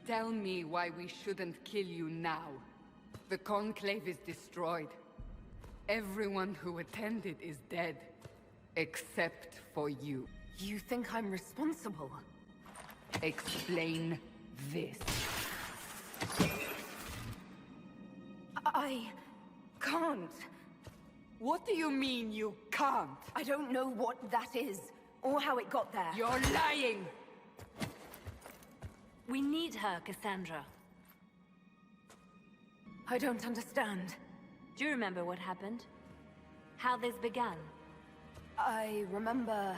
Tell me why we shouldn't kill you now. The Conclave is destroyed. Everyone who attended is dead. Except for you. You think I'm responsible? Explain this. I can't. What do you mean you can't? I don't know what that is, or how it got there. You're lying! We need her, Cassandra. I don't understand. Do you remember what happened? How this began? I remember...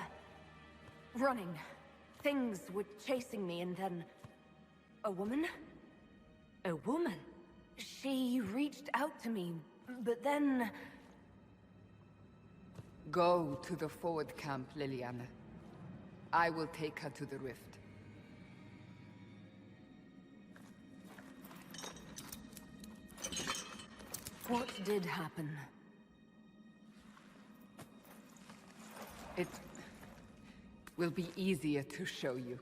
running. Things were chasing me, and then... a woman? A woman? She reached out to me, but then... Go to the forward camp, Liliana. I will take her to the rift. What did happen? It will be easier to show you.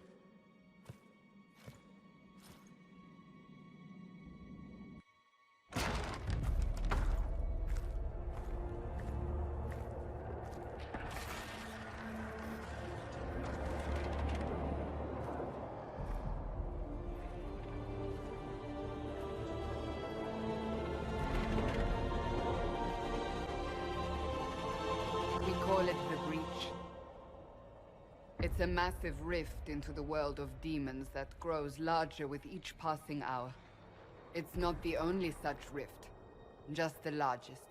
We call it the Breach. It's a massive rift into the world of demons that grows larger with each passing hour. It's not the only such rift, just the largest.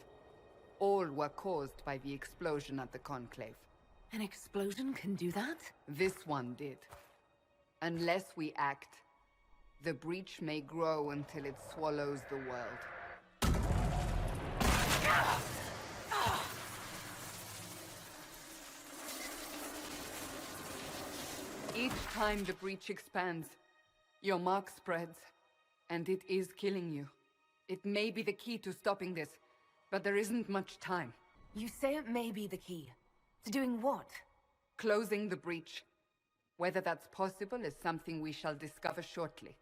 All were caused by the explosion at the Conclave. An explosion can do that? This one did. Unless we act, the breach may grow until it swallows the world. Each time the breach expands, your mark spreads, and it is killing you. It may be the key to stopping this, but there isn't much time. You say it may be the key. To doing what? Closing the breach. Whether that's possible is something we shall discover shortly.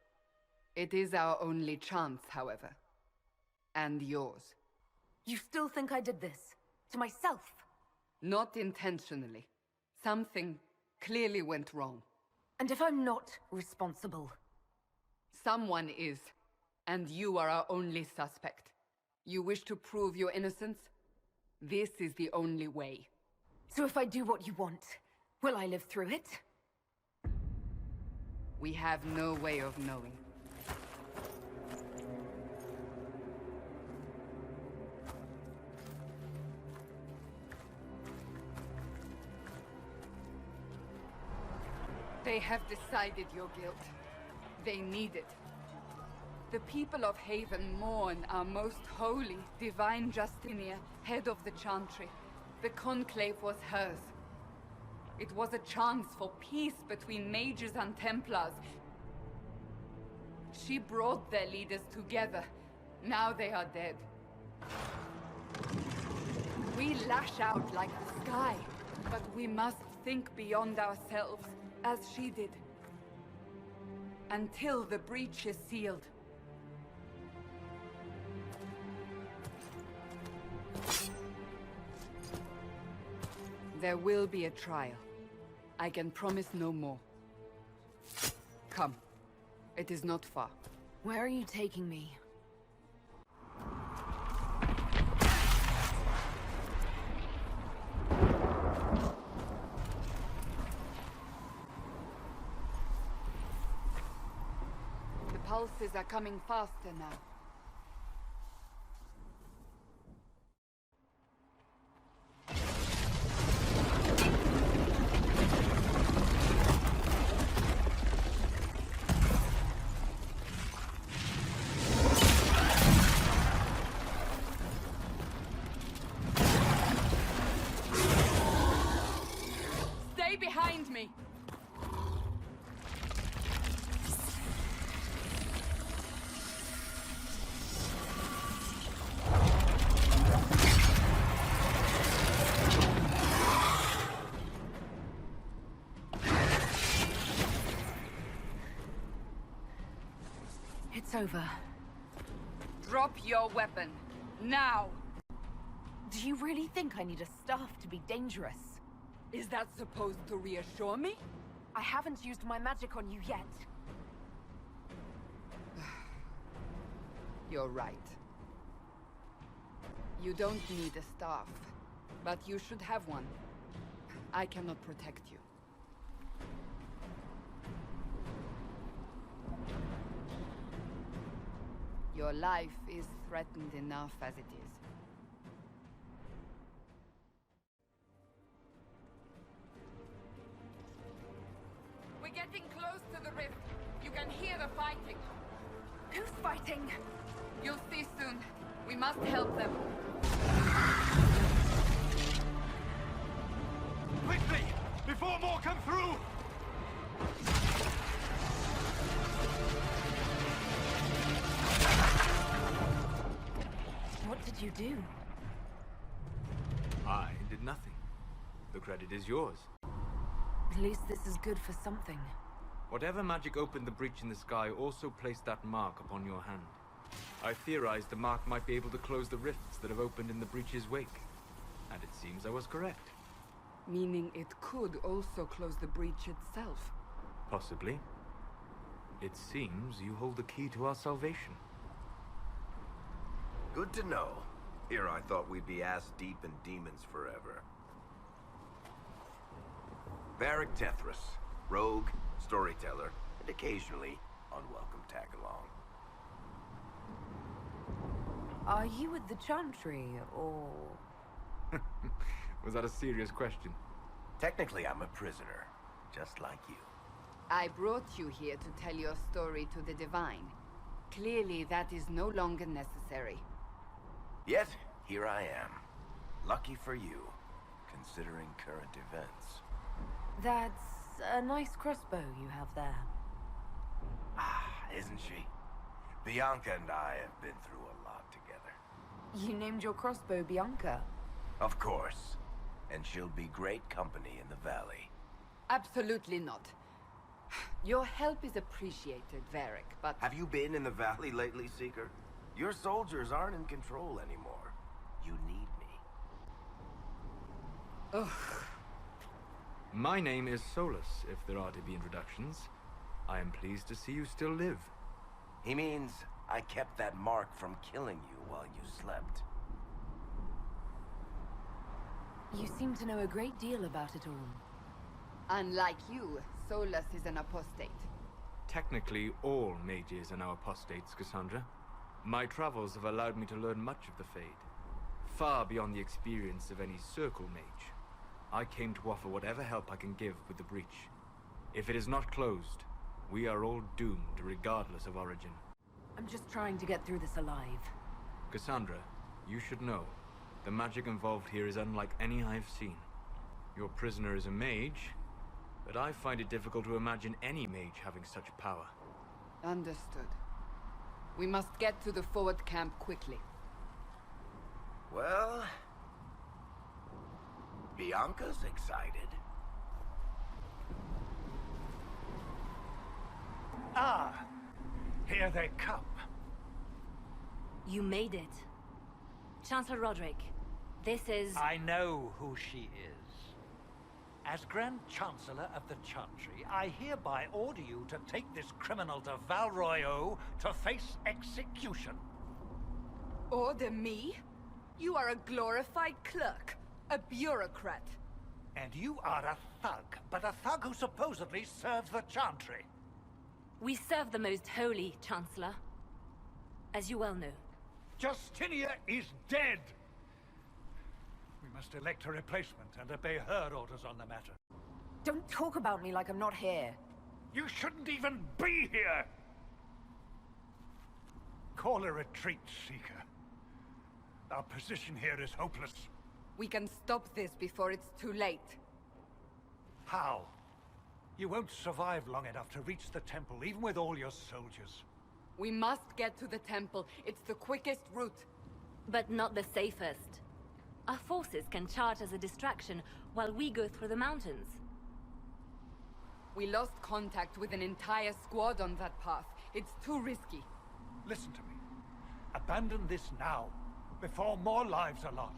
It is our only chance, however. And yours. You still think I did this? To myself? Not intentionally. Something clearly went wrong. And if I'm not responsible? Someone is, and you are our only suspect. You wish to prove your innocence? This is the only way. So if I do what you want, will I live through it? We have no way of knowing. They have decided your guilt. They need it. The people of Haven mourn our most holy, divine Justinia, head of the Chantry. The Conclave was hers. It was a chance for peace between mages and Templars. She brought their leaders together. Now they are dead. We lash out like the sky, but we must think beyond ourselves, as she did. Until the breach is sealed. There will be a trial. I can promise no more. Come. It is not far. Where are you taking me? The pulses are coming faster now. Behind me! It's over. Drop your weapon. Now! Do you really think I need a staff to be dangerous? Is that supposed to reassure me? I haven't used my magic on you yet. You're right. You don't need a staff, but you should have one. I cannot protect you. Your life is threatened enough as it is. We're getting close to the rift. You can hear the fighting. Who's fighting? You'll see soon. We must help them. Quickly! Before more come through! What did you do? I did nothing. The credit is yours. At least this is good for something. Whatever magic opened the breach in the sky also placed that mark upon your hand. I theorized the mark might be able to close the rifts that have opened in the breach's wake. And it seems I was correct. Meaning it could also close the breach itself. Possibly. It seems you hold the key to our salvation. Good to know. Here I thought we'd be ass-deep in demons forever. Varric Tethras, rogue, storyteller, and occasionally unwelcome tag-along. Are you with the Chantry, or...? Was that a serious question? Technically, I'm a prisoner, just like you. I brought you here to tell your story to the Divine. Clearly, that is no longer necessary. Yet, here I am. Lucky for you, considering current events. That's a nice crossbow you have there. Ah, isn't she? Bianca and I have been through a lot together. You named your crossbow Bianca. Of course. And she'll be great company in the valley. Absolutely not. Your help is appreciated, Varric, but... Have you been in the valley lately, Seeker? Your soldiers aren't in control anymore. You need me. Ugh. My name is Solus, if there are to be introductions. I am pleased to see you still live. He means I kept that mark from killing you while you slept. You seem to know a great deal about it all. Unlike you, Solus is an apostate. Technically, all mages are now apostates, Cassandra. My travels have allowed me to learn much of the Fade, far beyond the experience of any circle mage. I came to offer whatever help I can give with the breach. If it is not closed, we are all doomed regardless of origin. I'm just trying to get through this alive. Cassandra, you should know, the magic involved here is unlike any I've seen. Your prisoner is a mage, but I find it difficult to imagine any mage having such power. Understood. We must get to the forward camp quickly. Well... Bianca's excited. Ah, here they come. You made it. Chancellor Roderick, this is... I know who she is. As Grand Chancellor of the Chantry, I hereby order you to take this criminal to Val Royeaux to face execution. Order me? You are a glorified clerk, a bureaucrat. And you are a thug, but a thug who supposedly serves the Chantry. We serve the most holy, Chancellor. As you well know. Justinia is dead! We must elect a replacement and obey her orders on the matter. Don't talk about me like I'm not here. You shouldn't even be here! Call a retreat, Seeker. Our position here is hopeless. We can stop this before it's too late. How? You won't survive long enough to reach the temple, even with all your soldiers. We must get to the temple. It's the quickest route. But not the safest. Our forces can charge as a distraction while we go through the mountains. We lost contact with an entire squad on that path. It's too risky. Listen to me. Abandon this now, before more lives are lost.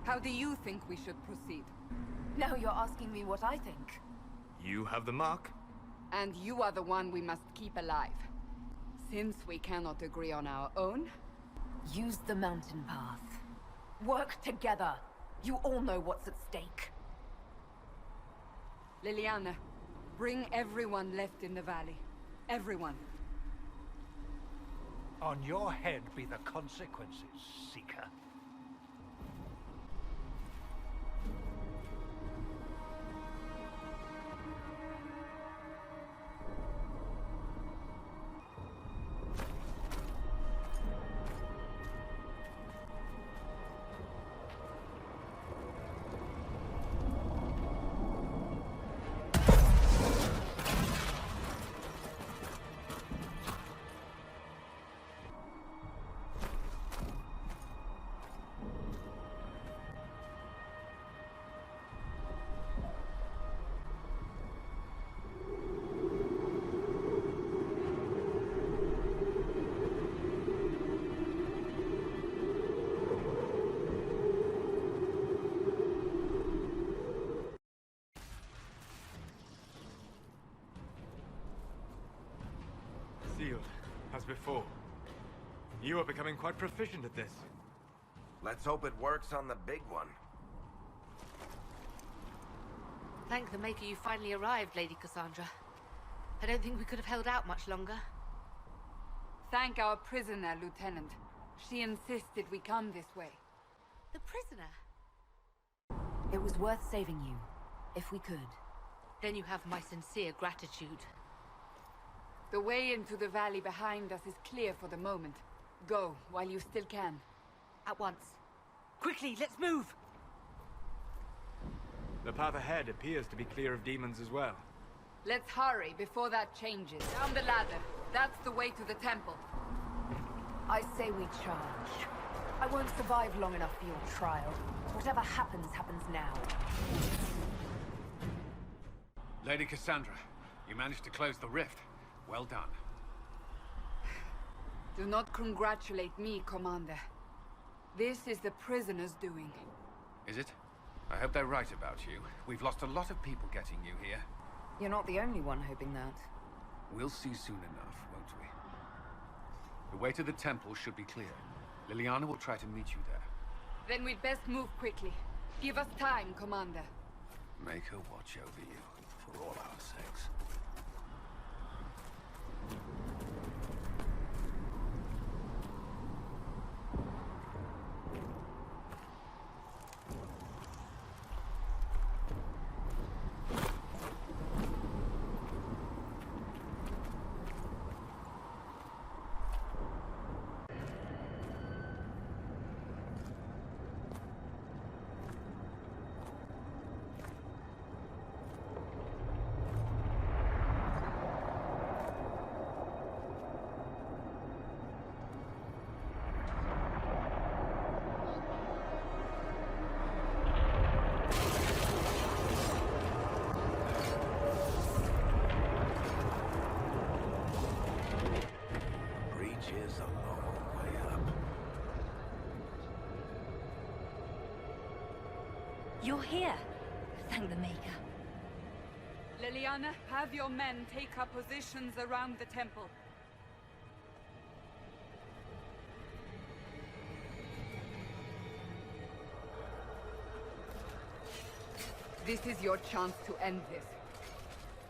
How do you think we should proceed? Now you're asking me what I think. You have the mark? And you are the one we must keep alive. Since we cannot agree on our own... Use the mountain path. Work together. You all know what's at stake. Liliana, bring everyone left in the valley. Everyone. On your head be the consequences, Seeker. Sealed, as before. You are becoming quite proficient at this. Let's hope it works on the big one. Thank the Maker you finally arrived, Lady Cassandra. I don't think we could have held out much longer. Thank our prisoner, Lieutenant. She insisted we come this way. The prisoner? It was worth saving you, if we could. Then you have my sincere gratitude. The way into the valley behind us is clear for the moment. Go, while you still can. At once. Quickly, let's move! The path ahead appears to be clear of demons as well. Let's hurry before that changes. Down the ladder. That's the way to the temple. I say we charge. I won't survive long enough for your trial. Whatever happens, happens now. Lady Cassandra, you managed to close the rift. Well done. Do not congratulate me, Commander. This is the prisoner's doing. Is it? I hope they're right about you. We've lost a lot of people getting you here. You're not the only one hoping that. We'll see soon enough, won't we? The way to the temple should be clear. Liliana will try to meet you there. Then we'd best move quickly. Give us time, Commander. Make her watch over you, for all our sakes. Is a long way up. You're here. Thank the Maker. Liliana, have your men take up positions around the temple. This is your chance to end this.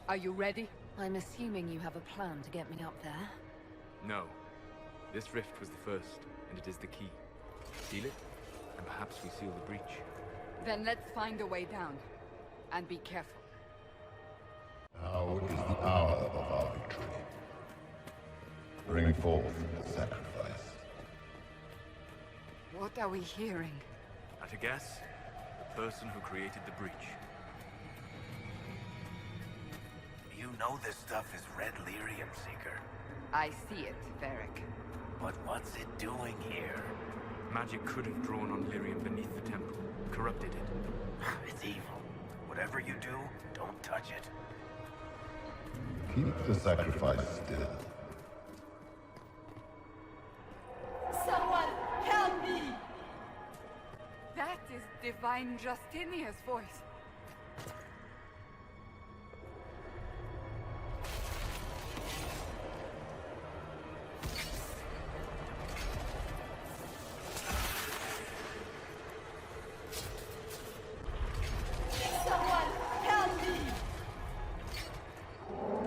Are you ready? I'm assuming you have a plan to get me up there. No. This rift was the first, and it is the key. Seal it, and perhaps we seal the breach. Then let's find a way down. And be careful. Now is the hour of our victory. Bring forth the sacrifice. What are we hearing? At a guess, the person who created the breach. You know this stuff is red lyrium, Seeker. I see it, Varric. But what's it doing here? Magic could have drawn on Lyrium beneath the temple, corrupted it. It's evil. Whatever you do, don't touch it. Keep the sacrifice still. Someone help me! That is Divine Justinia's voice.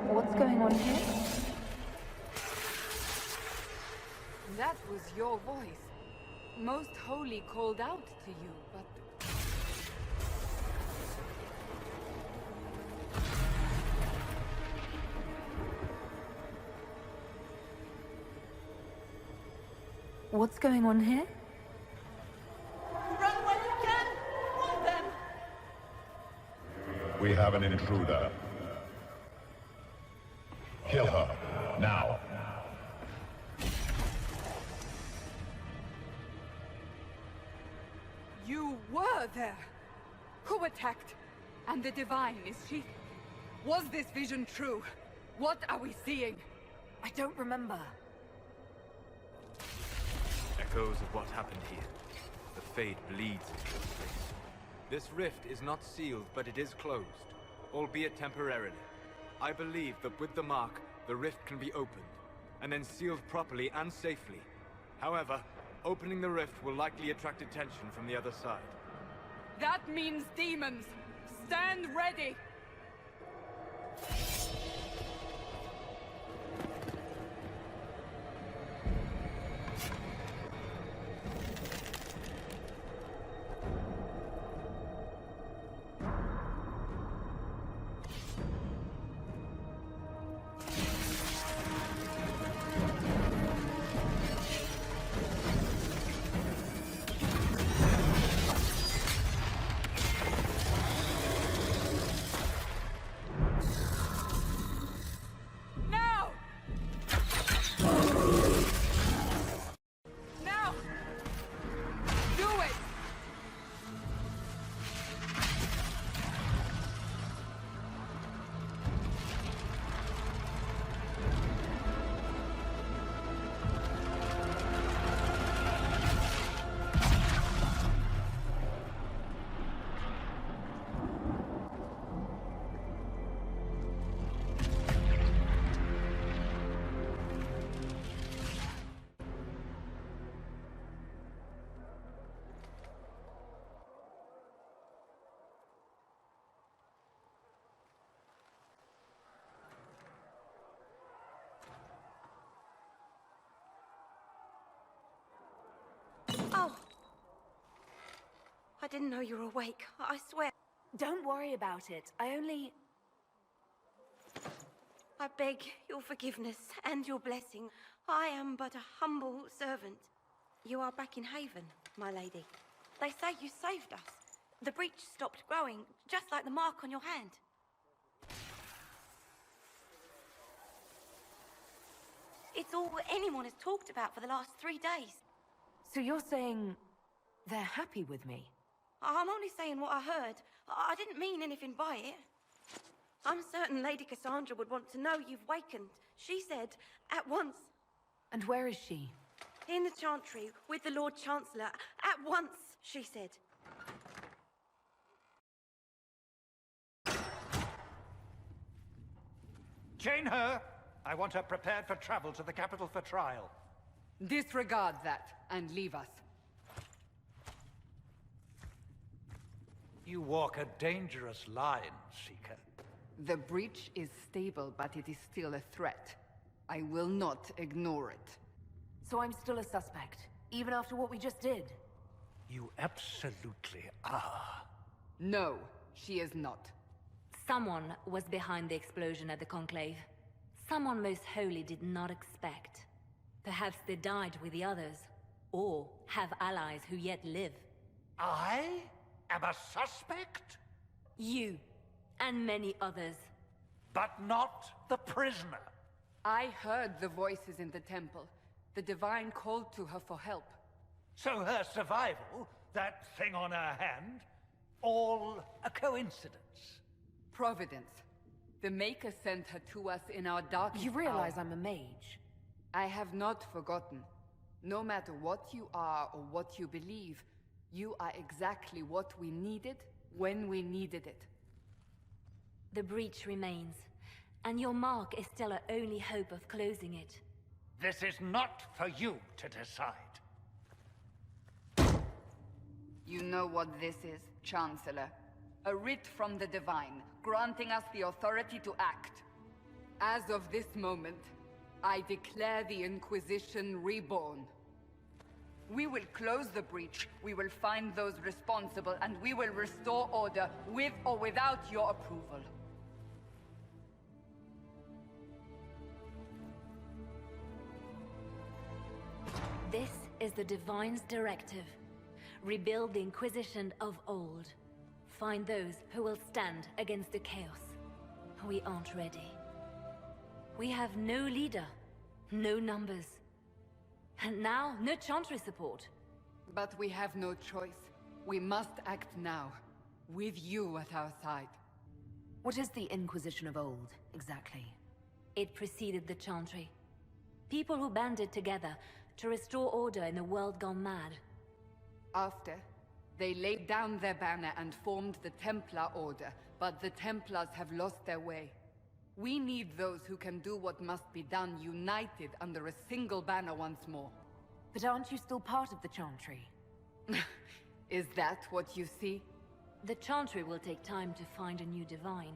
What's going on here? That was your voice. Most Holy called out to you, but... What's going on here? Run when you can! Hold them! We have an intruder. Kill her, now. You were there! Who attacked? And the Divine, is she? Was this vision true? What are we seeing? I don't remember. Echoes of what happened here. The Fade bleeds into this place. This rift is not sealed, but it is closed, albeit temporarily. I believe that with the mark, the rift can be opened, and then sealed properly and safely. However, opening the rift will likely attract attention from the other side. That means demons! Stand ready! Oh! I didn't know you were awake, I swear. Don't worry about it. I beg your forgiveness and your blessing. I am but a humble servant. You are back in Haven, my lady. They say you saved us. The breach stopped growing, just like the mark on your hand. It's all anyone has talked about for the last 3 days. So you're saying they're happy with me? I'm only saying what I heard. I didn't mean anything by it. I'm certain Lady Cassandra would want to know you've wakened. She said, at once. And where is she? In the Chantry, with the Lord Chancellor. At once, she said. Chain her! I want her prepared for travel to the capital for trial. Disregard that, and leave us. You walk a dangerous line, Seeker. The breach is stable, but it is still a threat. I will not ignore it. So I'm still a suspect, even after what we just did? You absolutely are. No, she is not. Someone was behind the explosion at the Conclave. Someone Most Holy did not expect. Perhaps they died with the others, or have allies who yet live. I am a suspect? You, and many others. But not the prisoner. I heard the voices in the temple. The Divine called to her for help. So her survival, that thing on her hand, all a coincidence? Providence. The Maker sent her to us in our darkest You realize hour. I'm a mage? I have not forgotten. No matter what you are or what you believe, you are exactly what we needed when we needed it. The breach remains, and your mark is still our only hope of closing it. This is not for you to decide. You know what this is, Chancellor. A writ from the Divine, granting us the authority to act. As of this moment, I declare the Inquisition reborn. We will close the breach, we will find those responsible, and we will restore order, with or without your approval. This is the Divine's directive. Rebuild the Inquisition of old. Find those who will stand against the chaos. We aren't ready. We have no leader, no numbers. And now, no Chantry support. But we have no choice. We must act now, with you at our side. What is the Inquisition of old, exactly? It preceded the Chantry. People who banded together to restore order in a world gone mad. After, they laid down their banner and formed the Templar Order, but the Templars have lost their way. We need those who can do what must be done, united under a single banner once more. But aren't you still part of the Chantry? Is that what you see? The Chantry will take time to find a new Divine.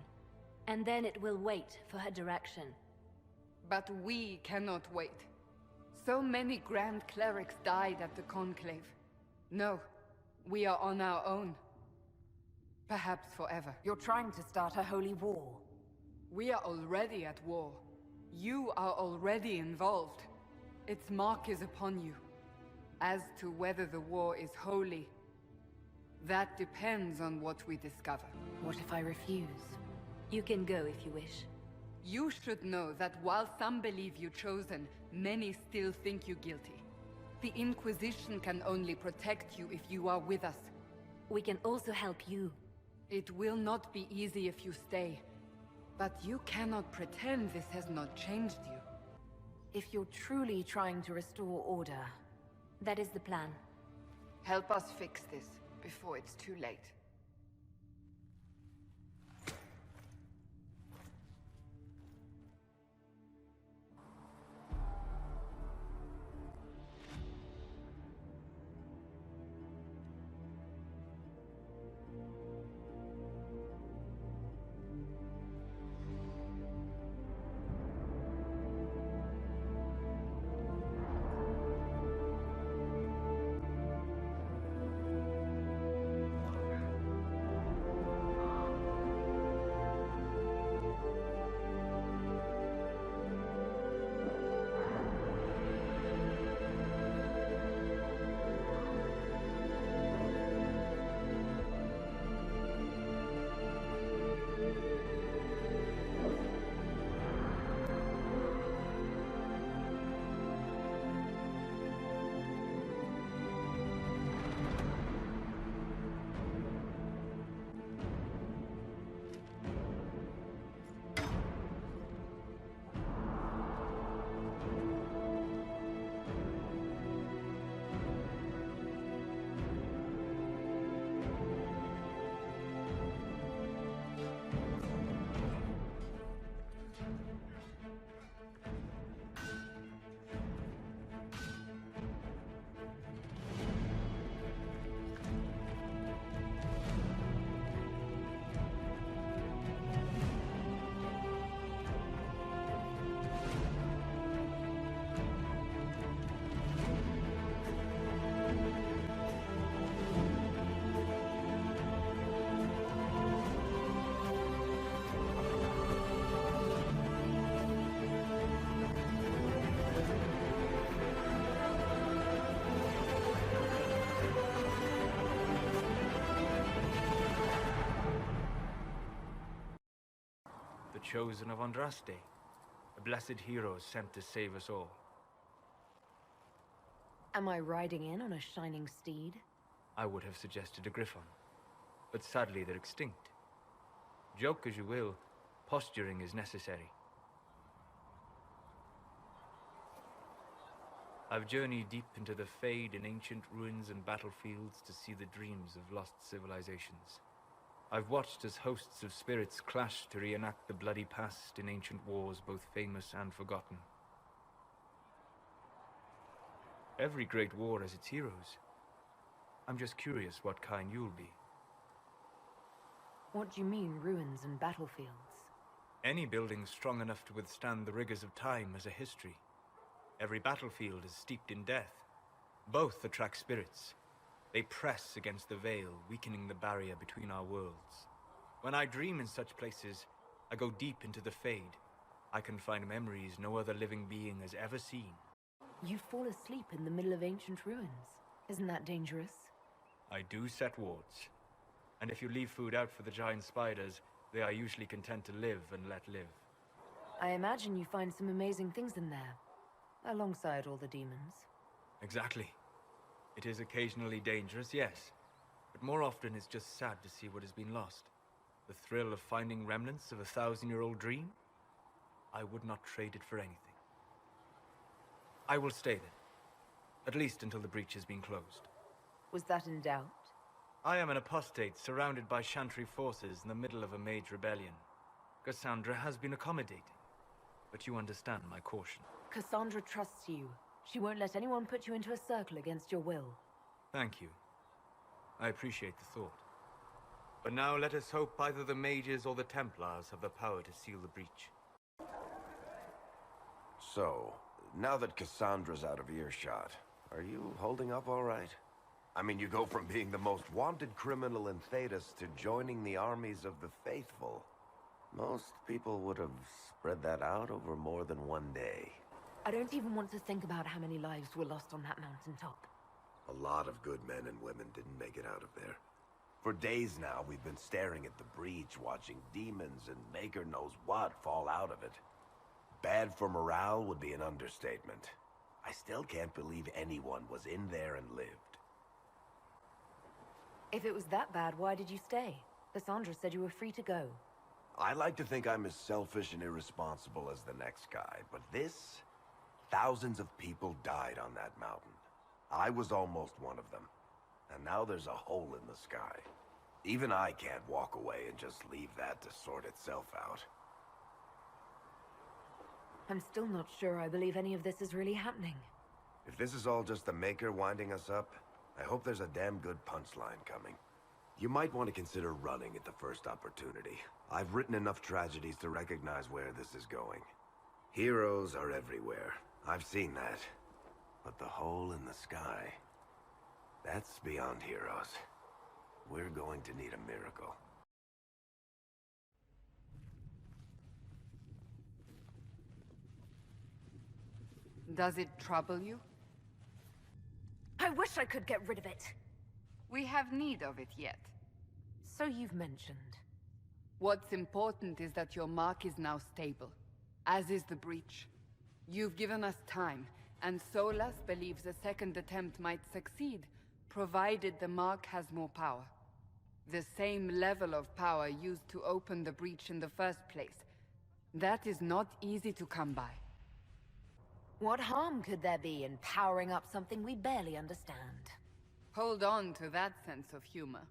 And then it will wait for her direction. But we cannot wait. So many Grand Clerics died at the Conclave. No, we are on our own. Perhaps forever. You're trying to start a holy war. We are already at war. You are already involved. Its mark is upon you. As to whether the war is holy, that depends on what we discover. What if I refuse? You can go if you wish. You should know that while some believe you chosen, many still think you guilty. The Inquisition can only protect you if you are with us. We can also help you. It will not be easy if you stay. But you cannot pretend this has not changed you. If you're truly trying to restore order... That is the plan. Help us fix this before it's too late. Chosen of Andraste, a blessed hero sent to save us all. Am I riding in on a shining steed? I would have suggested a griffon, but sadly they're extinct. Joke as you will, posturing is necessary. I've journeyed deep into the Fade in ancient ruins and battlefields to see the dreams of lost civilizations. I've watched as hosts of spirits clash to reenact the bloody past in ancient wars, both famous and forgotten. Every great war has its heroes. I'm just curious what kind you'll be. What do you mean, ruins and battlefields? Any building strong enough to withstand the rigors of time has a history. Every battlefield is steeped in death. Both attract spirits. They press against the veil, weakening the barrier between our worlds. When I dream in such places, I go deep into the Fade. I can find memories no other living being has ever seen. You fall asleep in the middle of ancient ruins. Isn't that dangerous? I do set wards. And if you leave food out for the giant spiders, they are usually content to live and let live. I imagine you find some amazing things in there, alongside all the demons. Exactly. It is occasionally dangerous, yes. But more often it's just sad to see what has been lost. The thrill of finding remnants of a 1,000-year-old dream? I would not trade it for anything. I will stay then. At least until the breach has been closed. Was that in doubt? I am an apostate surrounded by Chantry forces in the middle of a mage rebellion. Cassandra has been accommodating, but you understand my caution. Cassandra trusts you. She won't let anyone put you into a circle against your will. Thank you. I appreciate the thought. But now let us hope either the mages or the Templars have the power to seal the breach. So, now that Cassandra's out of earshot, are you holding up all right? I mean, you go from being the most wanted criminal in Thedas to joining the armies of the faithful. Most people would have spread that out over more than one day. I don't even want to think about how many lives were lost on that mountaintop. A lot of good men and women didn't make it out of there. For days now, we've been staring at the breach, watching demons and maker knows what fall out of it. Bad for morale would be an understatement. I still can't believe anyone was in there and lived. If it was that bad, why did you stay? Cassandra said you were free to go. I like to think I'm as selfish and irresponsible as the next guy, but this... Thousands of people died on that mountain. I was almost one of them. And now there's a hole in the sky. Even I can't walk away and just leave that to sort itself out. I'm still not sure I believe any of this is really happening. If this is all just the Maker winding us up, I hope there's a damn good punchline coming. You might want to consider running at the first opportunity. I've written enough tragedies to recognize where this is going. Heroes are everywhere. I've seen that. But the hole in the sky... that's beyond heroes. We're going to need a miracle. Does it trouble you? I wish I could get rid of it. We have need of it yet. So you've mentioned. What's important is that your mark is now stable, as is the breach. You've given us time, and Solas believes a second attempt might succeed, provided the mark has more power. The same level of power used to open the breach in the first place. That is not easy to come by. What harm could there be in powering up something we barely understand? Hold on to that sense of humor.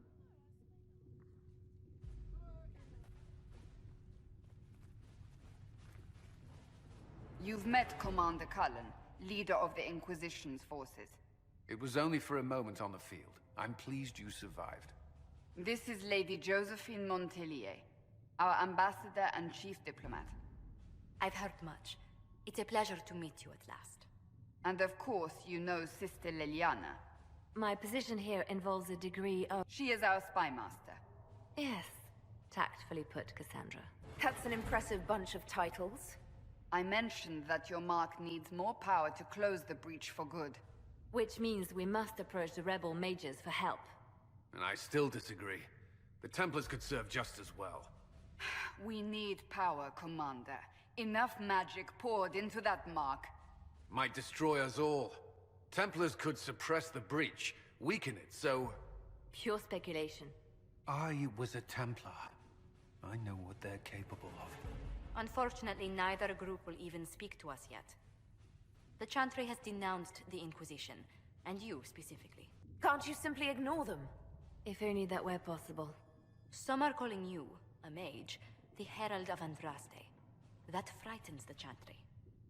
You've met Commander Cullen, leader of the Inquisition's forces. It was only for a moment on the field. I'm pleased you survived. This is Lady Josephine Montelier, our ambassador and chief diplomat. I've heard much. It's a pleasure to meet you at last. And of course, you know Sister Liliana. My position here involves a degree of... She is our spy master. Yes, tactfully put, Cassandra. That's an impressive bunch of titles. I mentioned that your mark needs more power to close the breach for good. Which means we must approach the rebel mages for help. And I still disagree. The Templars could serve just as well. We need power, Commander. Enough magic poured into that mark. Might destroy us all. Templars could suppress the breach, weaken it, so... Pure speculation. I was a Templar. I know what they're capable of. Unfortunately, neither group will even speak to us yet. The Chantry has denounced the Inquisition, and you specifically. Can't you simply ignore them? If only that were possible. Some are calling you, a mage, the Herald of Andraste. That frightens the Chantry.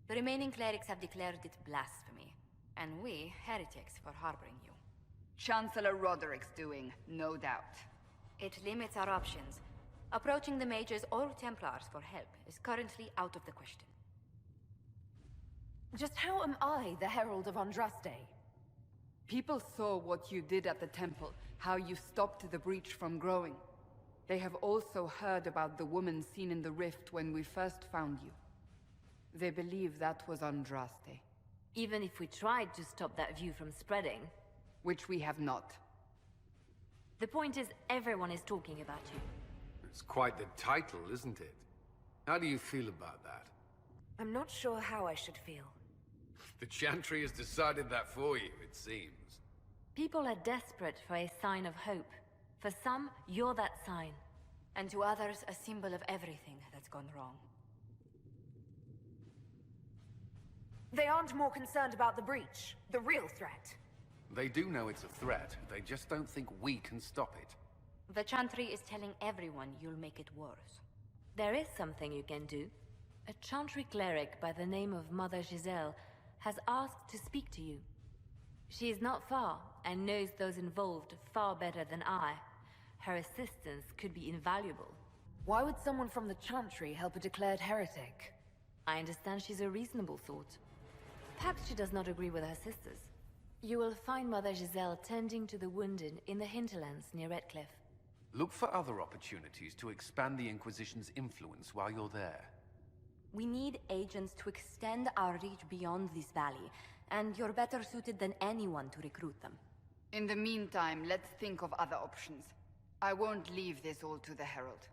The remaining clerics have declared it blasphemy, and we, heretics, for harboring you. Chancellor Roderick's doing, no doubt. It limits our options. Approaching the mages or Templars for help is currently out of the question. Just how am I the Herald of Andraste? People saw what you did at the temple, how you stopped the breach from growing. They have also heard about the woman seen in the rift when we first found you. They believe that was Andraste. Even if we tried to stop that view from spreading... Which we have not. The point is, everyone is talking about you. It's quite the title, isn't it? How do you feel about that? I'm not sure how I should feel. The Chantry has decided that for you, it seems. People are desperate for a sign of hope. For some, you're that sign. And to others, a symbol of everything that's gone wrong. They aren't more concerned about the breach, the real threat. They do know it's a threat. They just don't think we can stop it. The Chantry is telling everyone you'll make it worse. There is something you can do. A Chantry cleric by the name of Mother Giselle has asked to speak to you. She is not far, and knows those involved far better than I. Her assistance could be invaluable. Why would someone from the Chantry help a declared heretic? I understand she's a reasonable sort. Perhaps she does not agree with her sisters. You will find Mother Giselle tending to the wounded in the hinterlands near Redcliffe. Look for other opportunities to expand the Inquisition's influence while you're there. We need agents to extend our reach beyond this valley, and you're better suited than anyone to recruit them. In the meantime, let's think of other options. I won't leave this all to the Herald.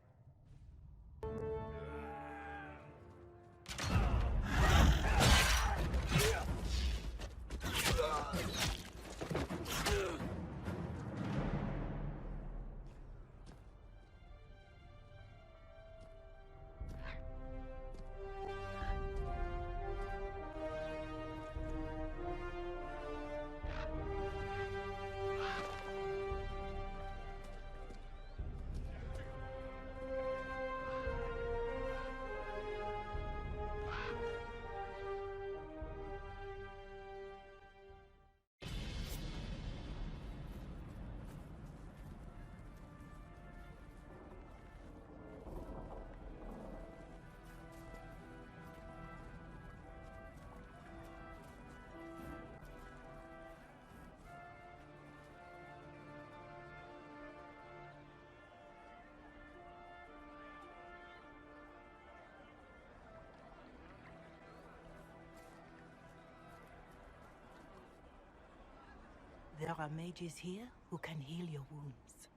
There are mages here who can heal your wounds.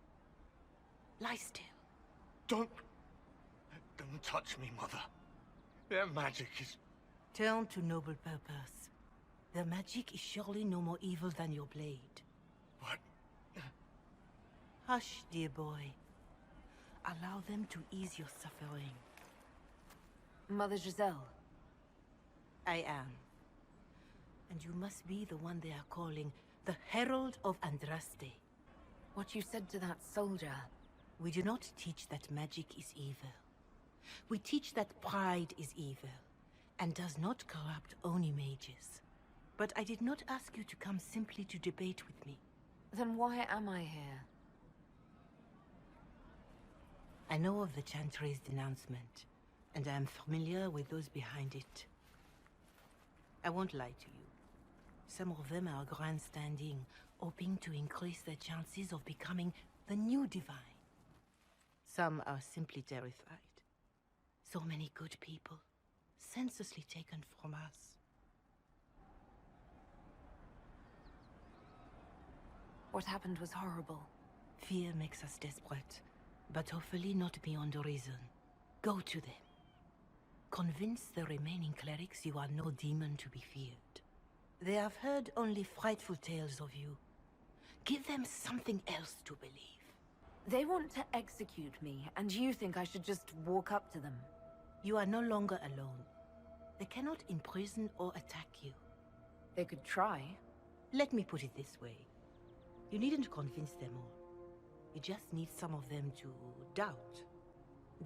Lie still. Don't touch me, Mother. Their magic is... Turn to noble purpose. Their magic is surely no more evil than your blade. But... Hush, dear boy. Allow them to ease your suffering. Mother Giselle. I am. And you must be the one they are calling the Herald of Andraste. What you said to that soldier. We do not teach that magic is evil. We teach that pride is evil, and does not corrupt only mages. But I did not ask you to come simply to debate with me. Then why am I here? I know of the Chantry's denouncement, and I am familiar with those behind it. I won't lie to you. Some of them are grandstanding, hoping to increase their chances of becoming the new divine. Some are simply terrified. So many good people, senselessly taken from us. What happened was horrible. Fear makes us desperate, but hopefully not beyond reason. Go to them. Convince the remaining clerics you are no demon to be feared. They have heard only frightful tales of you. Give them something else to believe. They want to execute me, and you think I should just walk up to them? You are no longer alone. They cannot imprison or attack you. They could try. Let me put it this way. You needn't convince them all. You just need some of them to doubt.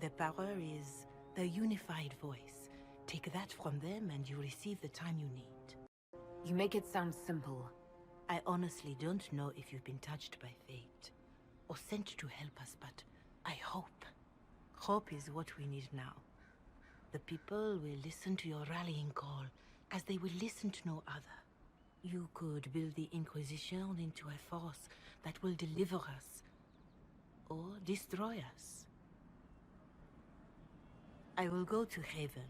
Their power is the unified voice. Take that from them and you receive the time you need. You make it sound simple. I honestly don't know if you've been touched by fate, or sent to help us, but I hope. Hope is what we need now. The people will listen to your rallying call, as they will listen to no other. You could build the Inquisition into a force that will deliver us, or destroy us. I will go to Haven,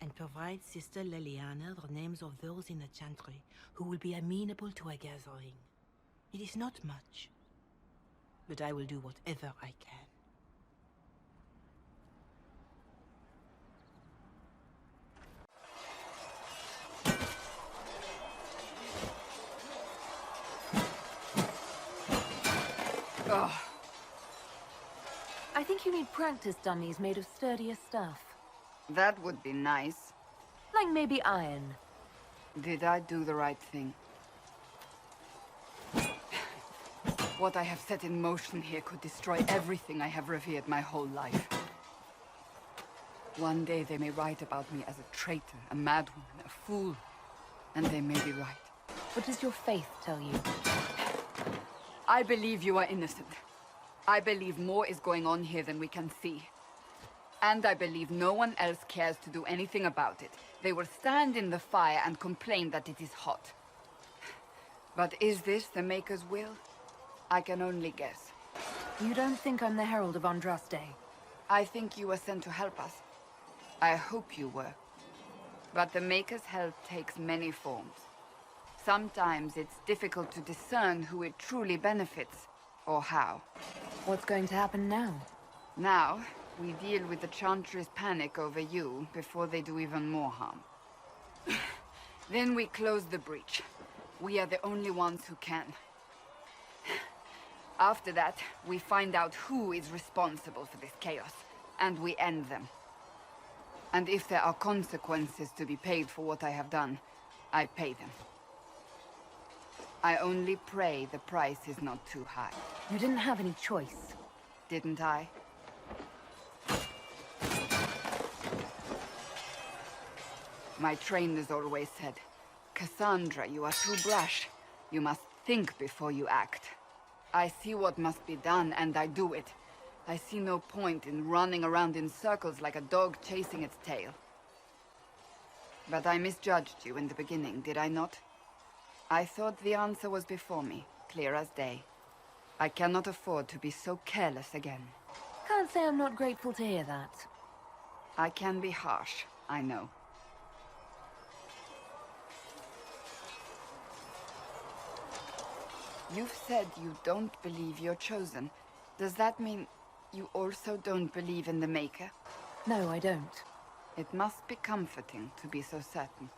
and provide Sister Leliana the names of those in the Chantry who will be amenable to a gathering. It is not much, but I will do whatever I can. Ugh. I think you need practice dummies made of sturdier stuff. That would be nice. Like maybe iron. Did I do the right thing? What I have set in motion here could destroy everything I have revered my whole life. One day they may write about me as a traitor, a madwoman, a fool. And they may be right. What does your faith tell you? I believe you are innocent. I believe more is going on here than we can see. And I believe no one else cares to do anything about it. They will stand in the fire and complain that it is hot. But is this the Maker's will? I can only guess. You don't think I'm the Herald of Andraste? I think you were sent to help us. I hope you were. But the Maker's help takes many forms. Sometimes it's difficult to discern who it truly benefits, or how. What's going to happen now? Now, we deal with the Chantry's panic over you before they do even more harm. Then we close the breach. We are the only ones who can. After that, we find out who is responsible for this chaos, and we end them. And if there are consequences to be paid for what I have done, I pay them. I only pray the price is not too high. You didn't have any choice. Didn't I? My trainers always said, Cassandra, you are too brash. You must think before you act. I see what must be done, and I do it. I see no point in running around in circles like a dog chasing its tail. But I misjudged you in the beginning, did I not? I thought the answer was before me, clear as day. I cannot afford to be so careless again. Can't say I'm not grateful to hear that. I can be harsh, I know. You've said you don't believe you're chosen. Does that mean you also don't believe in the Maker? No, I don't. It must be comforting to be so certain.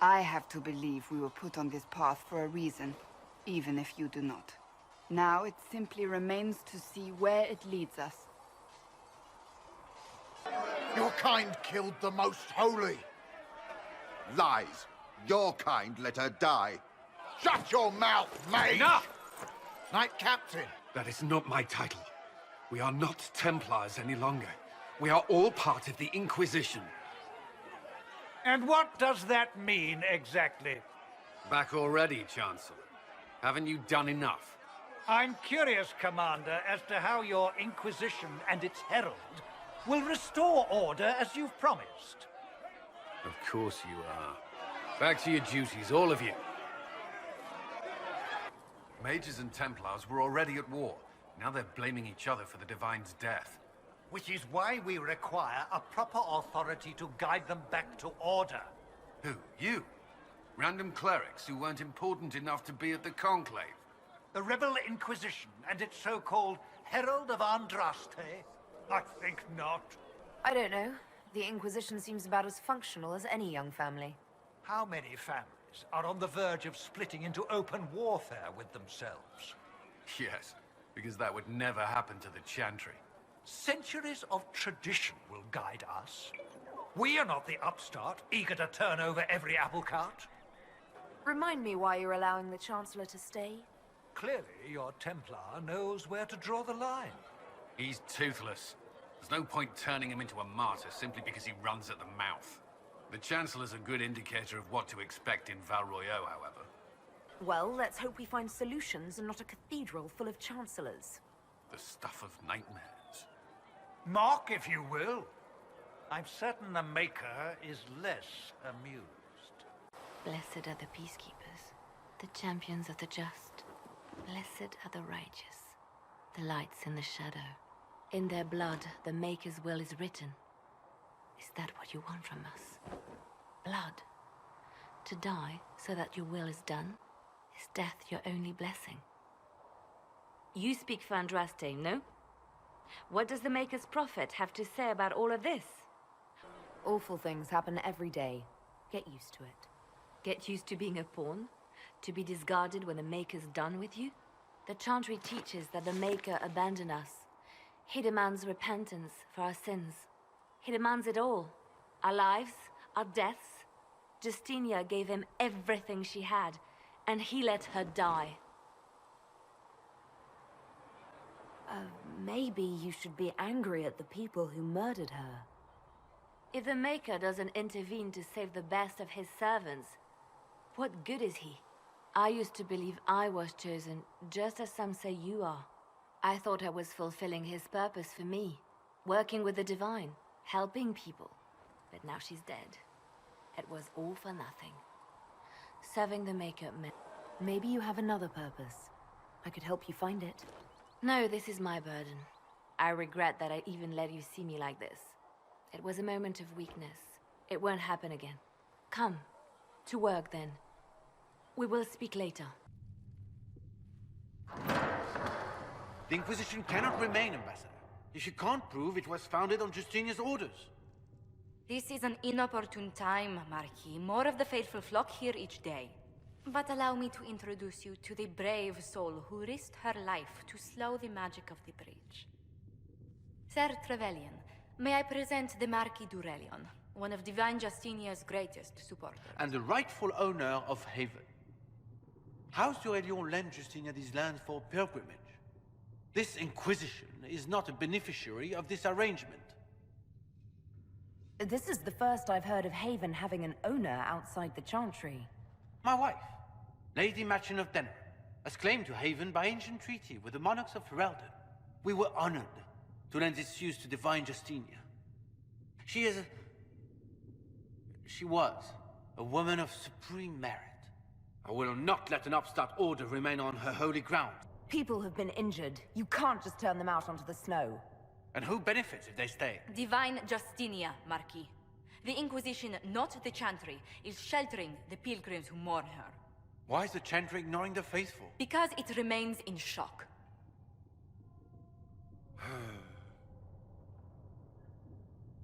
I have to believe we were put on this path for a reason, even if you do not. Now it simply remains to see where it leads us. Your kind killed the most holy. Lies. Your kind let her die. Shut your mouth, mage! Enough! Knight Captain! That is not my title. We are not Templars any longer. We are all part of the Inquisition. And what does that mean, exactly? Back already, Chancellor. Haven't you done enough? I'm curious, Commander, as to how your Inquisition and its Herald will restore order as you've promised. Of course you are. Back to your duties, all of you. Mages and Templars were already at war. Now they're blaming each other for the Divine's death. Which is why we require a proper authority to guide them back to order. Who? You? Random clerics who weren't important enough to be at the Conclave? The Rebel Inquisition and its so-called Herald of Andraste? I think not. I don't know. The Inquisition seems about as functional as any young family. How many families? are on the verge of splitting into open warfare with themselves. Yes, because that would never happen to the Chantry. Centuries of tradition will guide us. We are not the upstart, eager to turn over every apple cart. Remind me why you're allowing the Chancellor to stay? Clearly, your Templar knows where to draw the line. He's toothless. There's no point turning him into a martyr simply because he runs at the mouth. The Chancellor's a good indicator of what to expect in Val Royeaux, however. Well, let's hope we find solutions and not a cathedral full of Chancellors. The stuff of nightmares. Mock, if you will. I'm certain the Maker is less amused. Blessed are the peacekeepers, the champions of the just. Blessed are the righteous, the lights in the shadow. In their blood, the Maker's will is written. Is that what you want from us? Blood. To die so that your will is done? Is death your only blessing? You speak for Andraste, no? What does the Maker's prophet have to say about all of this? Awful things happen every day. Get used to it. Get used to being a pawn? To be discarded when the Maker's done with you? The Chantry teaches that the Maker abandoned us. He demands repentance for our sins. He demands it all. Our lives, our deaths. Justinia gave him everything she had, and he let her die. Maybe you should be angry at the people who murdered her. If the Maker doesn't intervene to save the best of his servants, what good is he? I used to believe I was chosen, just as some say you are. I thought I was fulfilling his purpose for me, working with the Divine, helping people. But now she's dead. It was all for nothing. Serving the Maker meant... Maybe you have another purpose. I could help you find it. No, this is my burden. I regret that I even let you see me like this. It was a moment of weakness. It won't happen again. Come. To work, then. We will speak later. The Inquisition cannot remain, Ambassador, if you can't prove it was founded on Justinia's orders. This is an inopportune time, Marquis. More of the faithful flock here each day. But allow me to introduce you to the brave soul who risked her life to slow the magic of the breach. Sir Trevelyan, may I present the Marquis d'Aurelion, one of Divine Justinia's greatest supporters. And the rightful owner of Haven. House d'Aurelion lent Justinia these lands for pilgrimage. This Inquisition is not a beneficiary of this arrangement. This is the first I've heard of Haven having an owner outside the Chantry. My wife, Lady Machin of Denner, has claimed to Haven by ancient treaty with the monarchs of Ferelden. We were honored to lend its use to Divine Justinia. She was a woman of supreme merit. I will not let an upstart order remain on her holy ground. People have been injured. You can't just turn them out onto the snow. And who benefits if they stay? Divine Justinia, Marquis. The Inquisition, not the Chantry, is sheltering the pilgrims who mourn her. Why is the Chantry ignoring the faithful? Because it remains in shock.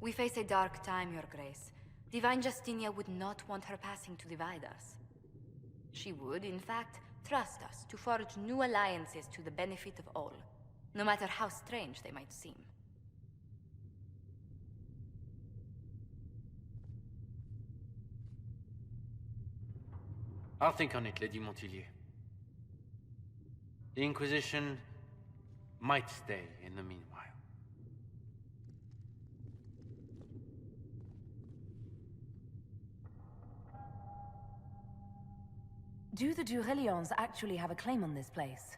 We face a dark time, Your Grace. Divine Justinia would not want her passing to divide us. She would, in fact, trust us to forge new alliances to the benefit of all, no matter how strange they might seem. I'll think on it, Lady Montillier. The Inquisition might stay in the meanwhile. Do the d'Aurelions actually have a claim on this place?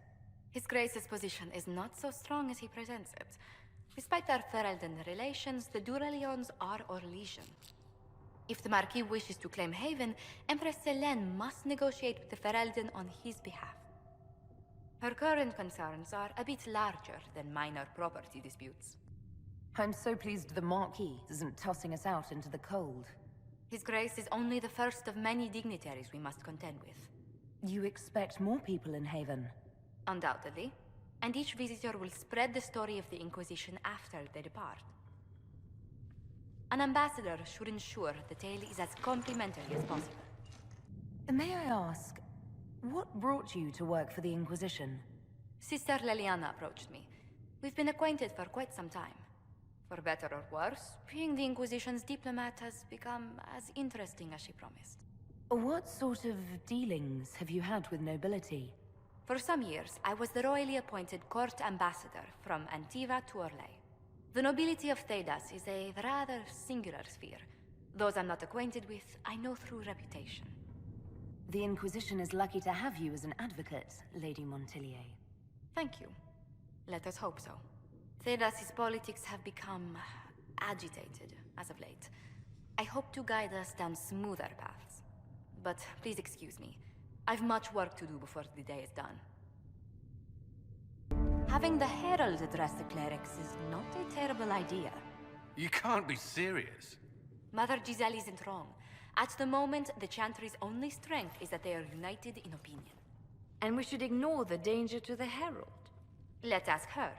His Grace's position is not so strong as he presents it. Despite our Ferelden relations, the d'Aurelions are Orlesian. If the Marquis wishes to claim Haven, Empress Selene must negotiate with the Ferelden on his behalf. Her current concerns are a bit larger than minor property disputes. I'm so pleased the Marquis isn't tossing us out into the cold. His Grace is only the first of many dignitaries we must contend with. You expect more people in Haven? Undoubtedly. And each visitor will spread the story of the Inquisition after they depart. An ambassador should ensure the tale is as complimentary as possible. May I ask, what brought you to work for the Inquisition? Sister Leliana approached me. We've been acquainted for quite some time. For better or worse, being the Inquisition's diplomat has become as interesting as she promised. What sort of dealings have you had with nobility? For some years, I was the royally appointed court ambassador from Antiva to Orlais. The nobility of Thedas is a rather singular sphere. Those I'm not acquainted with, I know through reputation. The Inquisition is lucky to have you as an advocate, Lady Montillier. Thank you. Let us hope so. Thedas' politics have become agitated as of late. I hope to guide us down smoother paths. But please excuse me. I've much work to do before the day is done. Having the Herald address the clerics is not a terrible idea. You can't be serious. Mother Giselle isn't wrong. At the moment, the Chantry's only strength is that they are united in opinion. And we should ignore the danger to the Herald. Let's ask her.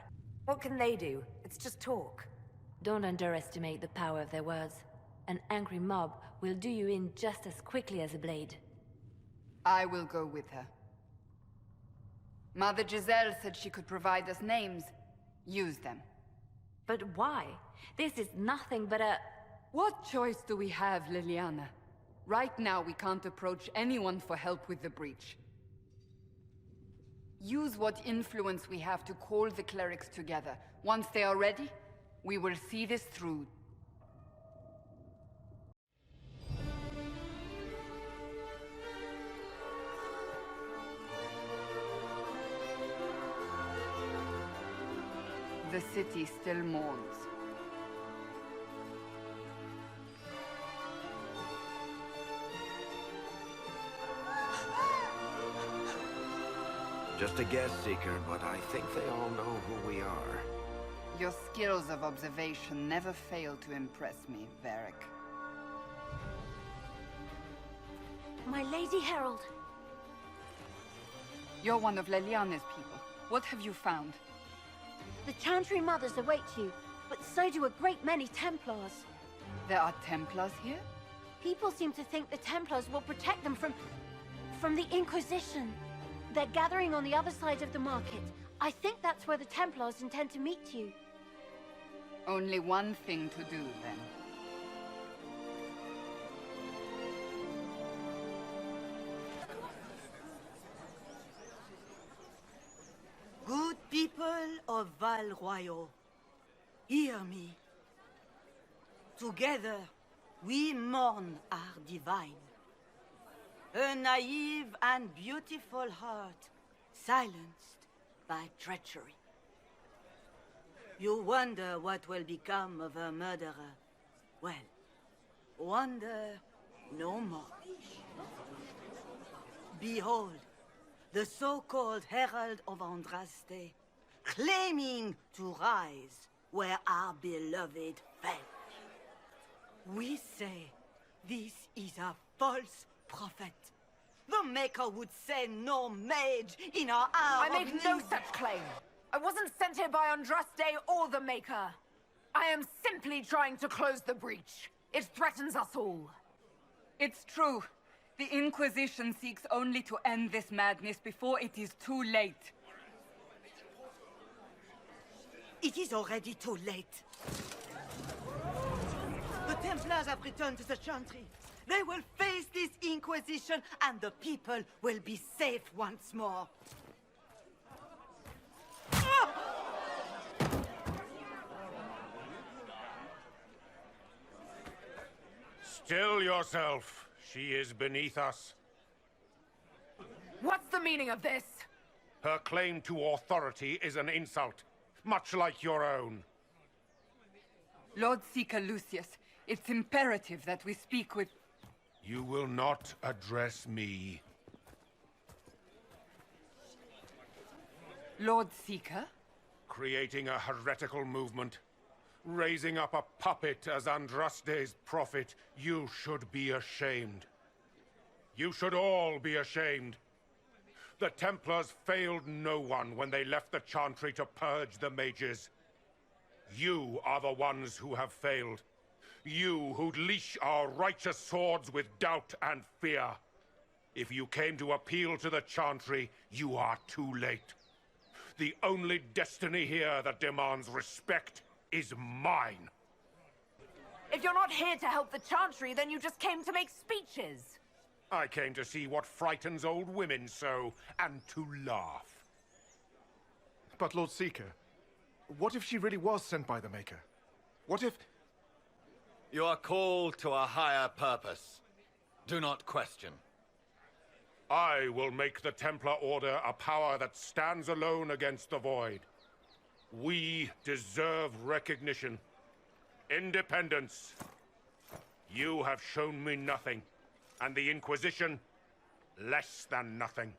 What can they do? It's just talk. Don't underestimate the power of their words. An angry mob will do you in just as quickly as a blade. I will go with her. Mother Giselle said she could provide us names. Use them. But why? This is nothing but a... What choice do we have, Liliana? Right now, we can't approach anyone for help with the breach. Use what influence we have to call the clerics together. Once they are ready, we will see this through. The city still mourns. Just a guess, Seeker, but I think they all know who we are. Your skills of observation never fail to impress me, Varric. My Lady Herald. You're one of Leliana's people. What have you found? The Chantry Mothers await you, but so do a great many Templars. There are Templars here? People seem to think the Templars will protect them from the Inquisition. They're gathering on the other side of the market. I think that's where the Templars intend to meet you. Only one thing to do, then. Good people of Val Royal, hear me. Together, we mourn our divine. A naive and beautiful heart, silenced by treachery. You wonder what will become of a murderer. Well, wonder no more. Behold, the so-called Herald of Andraste, claiming to rise where our beloved fell. We say this is a false prophet. The Maker would send no mage in our hour I make no such claim. I wasn't sent here by Andraste or the Maker. I am simply trying to close the breach. It threatens us all. It's true. The Inquisition seeks only to end this madness before it is too late. It is already too late. The Templars have returned to the Chantry. They will face this Inquisition, and the people will be safe once more. Still yourself. She is beneath us. What's the meaning of this? Her claim to authority is an insult, much like your own. Lord Seeker Lucius, it's imperative that we speak with... You will not address me. Lord Seeker? Creating a heretical movement. Raising up a puppet as Andraste's prophet. You should be ashamed. You should all be ashamed. The Templars failed no one when they left the Chantry to purge the mages. You are the ones who have failed. You who leash our righteous swords with doubt and fear. If you came to appeal to the Chantry, you are too late. The only destiny here that demands respect is mine. If you're not here to help the Chantry, then you just came to make speeches. I came to see what frightens old women so, and to laugh. But Lord Seeker, what if she really was sent by the Maker? What if... You are called to a higher purpose. Do not question. I will make the Templar Order a power that stands alone against the Void. We deserve recognition. Independence. You have shown me nothing, and the Inquisition, less than nothing.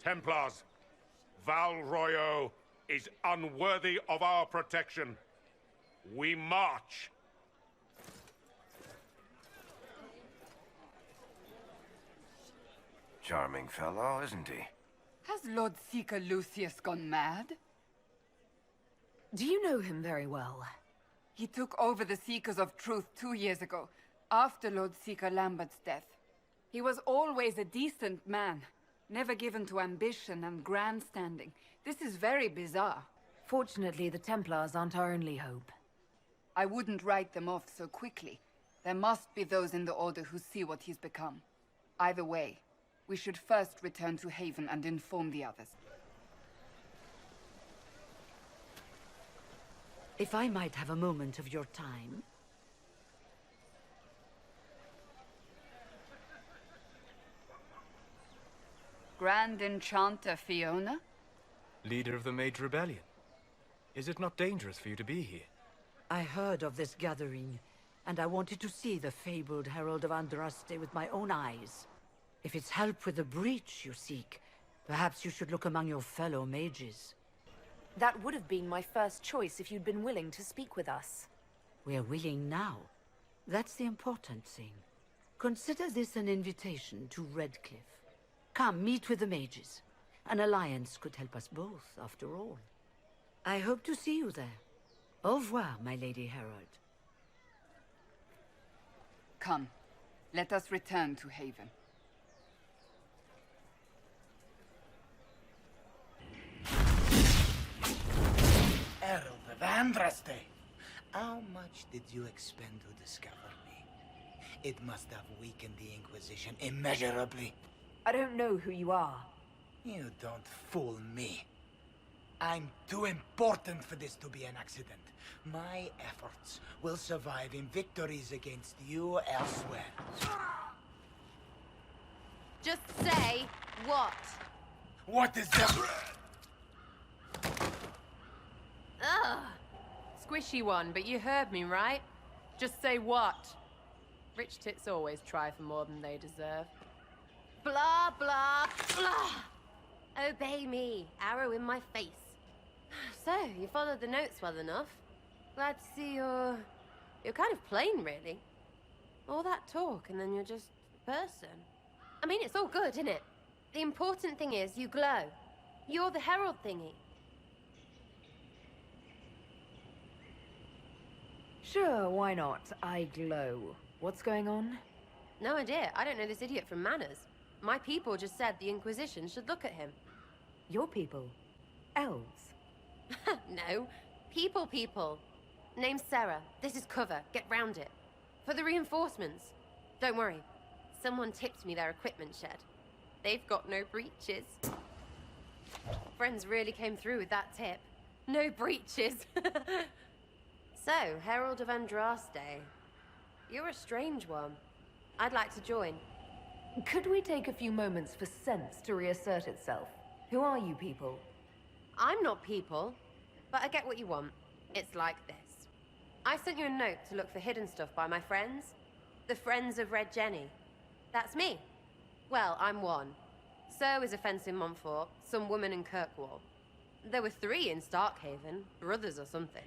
Templars, Val Royeaux is unworthy of our protection. We march. Charming fellow, isn't he? Has Lord Seeker Lucius gone mad? Do you know him very well? He took over the Seekers of Truth 2 years ago, after Lord Seeker Lambert's death. He was always a decent man, never given to ambition and grandstanding. This is very bizarre. Fortunately, the Templars aren't our only hope. I wouldn't write them off so quickly. There must be those in the Order who see what he's become. Either way, we should first return to Haven and inform the others. If I might have a moment of your time. Grand Enchanter Fiona? Leader of the Mage Rebellion. Is it not dangerous for you to be here? I heard of this gathering, and I wanted to see the fabled Herald of Andraste with my own eyes. If it's help with the breach you seek, perhaps you should look among your fellow mages. That would have been my first choice if you'd been willing to speak with us. We're willing now. That's the important thing. Consider this an invitation to Redcliffe. Come, meet with the mages. An alliance could help us both, after all. I hope to see you there. Au revoir, my Lady Herald. Come, let us return to Haven. Herald of Andraste, how much did you expend to discover me? It must have weakened the Inquisition immeasurably. I don't know who you are. You don't fool me. I'm too important for this to be an accident. My efforts will survive in victories against you elsewhere. Just say what? What is that? Ugh. Squishy one, but you heard me, right? Just say what? Rich tits always try for more than they deserve. Blah, blah, blah. Obey me. Arrow in my face. So, you followed the notes well enough. Glad to see you're kind of plain, really. All that talk, and then you're just a person. I mean, it's all good, isn't it? The important thing is you glow. You're the herald thingy. Sure, why not? I glow. What's going on? No idea. I don't know this idiot from Manners. My people just said the Inquisition should look at him. Your people? Elves? No. People. Name's Sarah. This is cover. Get round it. For the reinforcements. Don't worry. Someone tipped me their equipment shed. They've got no breaches. Friends really came through with that tip. No breaches. So, Herald of Andraste. You're a strange one. I'd like to join. Could we take a few moments for sense to reassert itself? Who are you people? I'm not people, but I get what you want. It's like this. I sent you a note to look for hidden stuff by my friends. The Friends of Red Jenny. That's me. Well, I'm one. So is a fence in Montfort, some woman in Kirkwall. There were 3 in Starkhaven, brothers or something.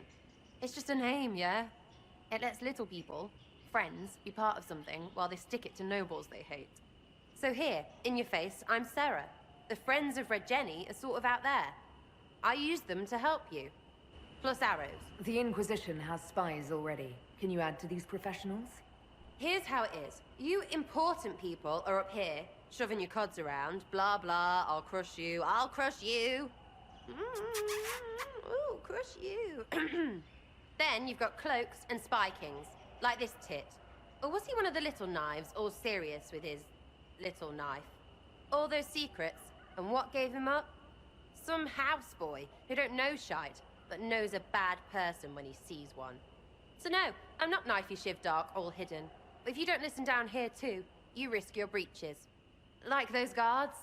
It's just a name, yeah? It lets little people, friends, be part of something while they stick it to nobles they hate. So here, in your face, I'm Sarah. The Friends of Red Jenny are sort of out there. I used them to help you. Plus arrows. The Inquisition has spies already. Can you add to these professionals? Here's how it is. You important people are up here, shoving your cods around. Blah, blah, I'll crush you. I'll crush you. Ooh, crush you. Then you've got cloaks and spy kings, like this tit. Or was he one of the little knives, all serious with his little knife? All those secrets, and what gave him up? Some houseboy who don't know shite, but knows a bad person when he sees one. So no, I'm not knifey shiv dark, all hidden. But if you don't listen down here too, you risk your breeches. Like those guards,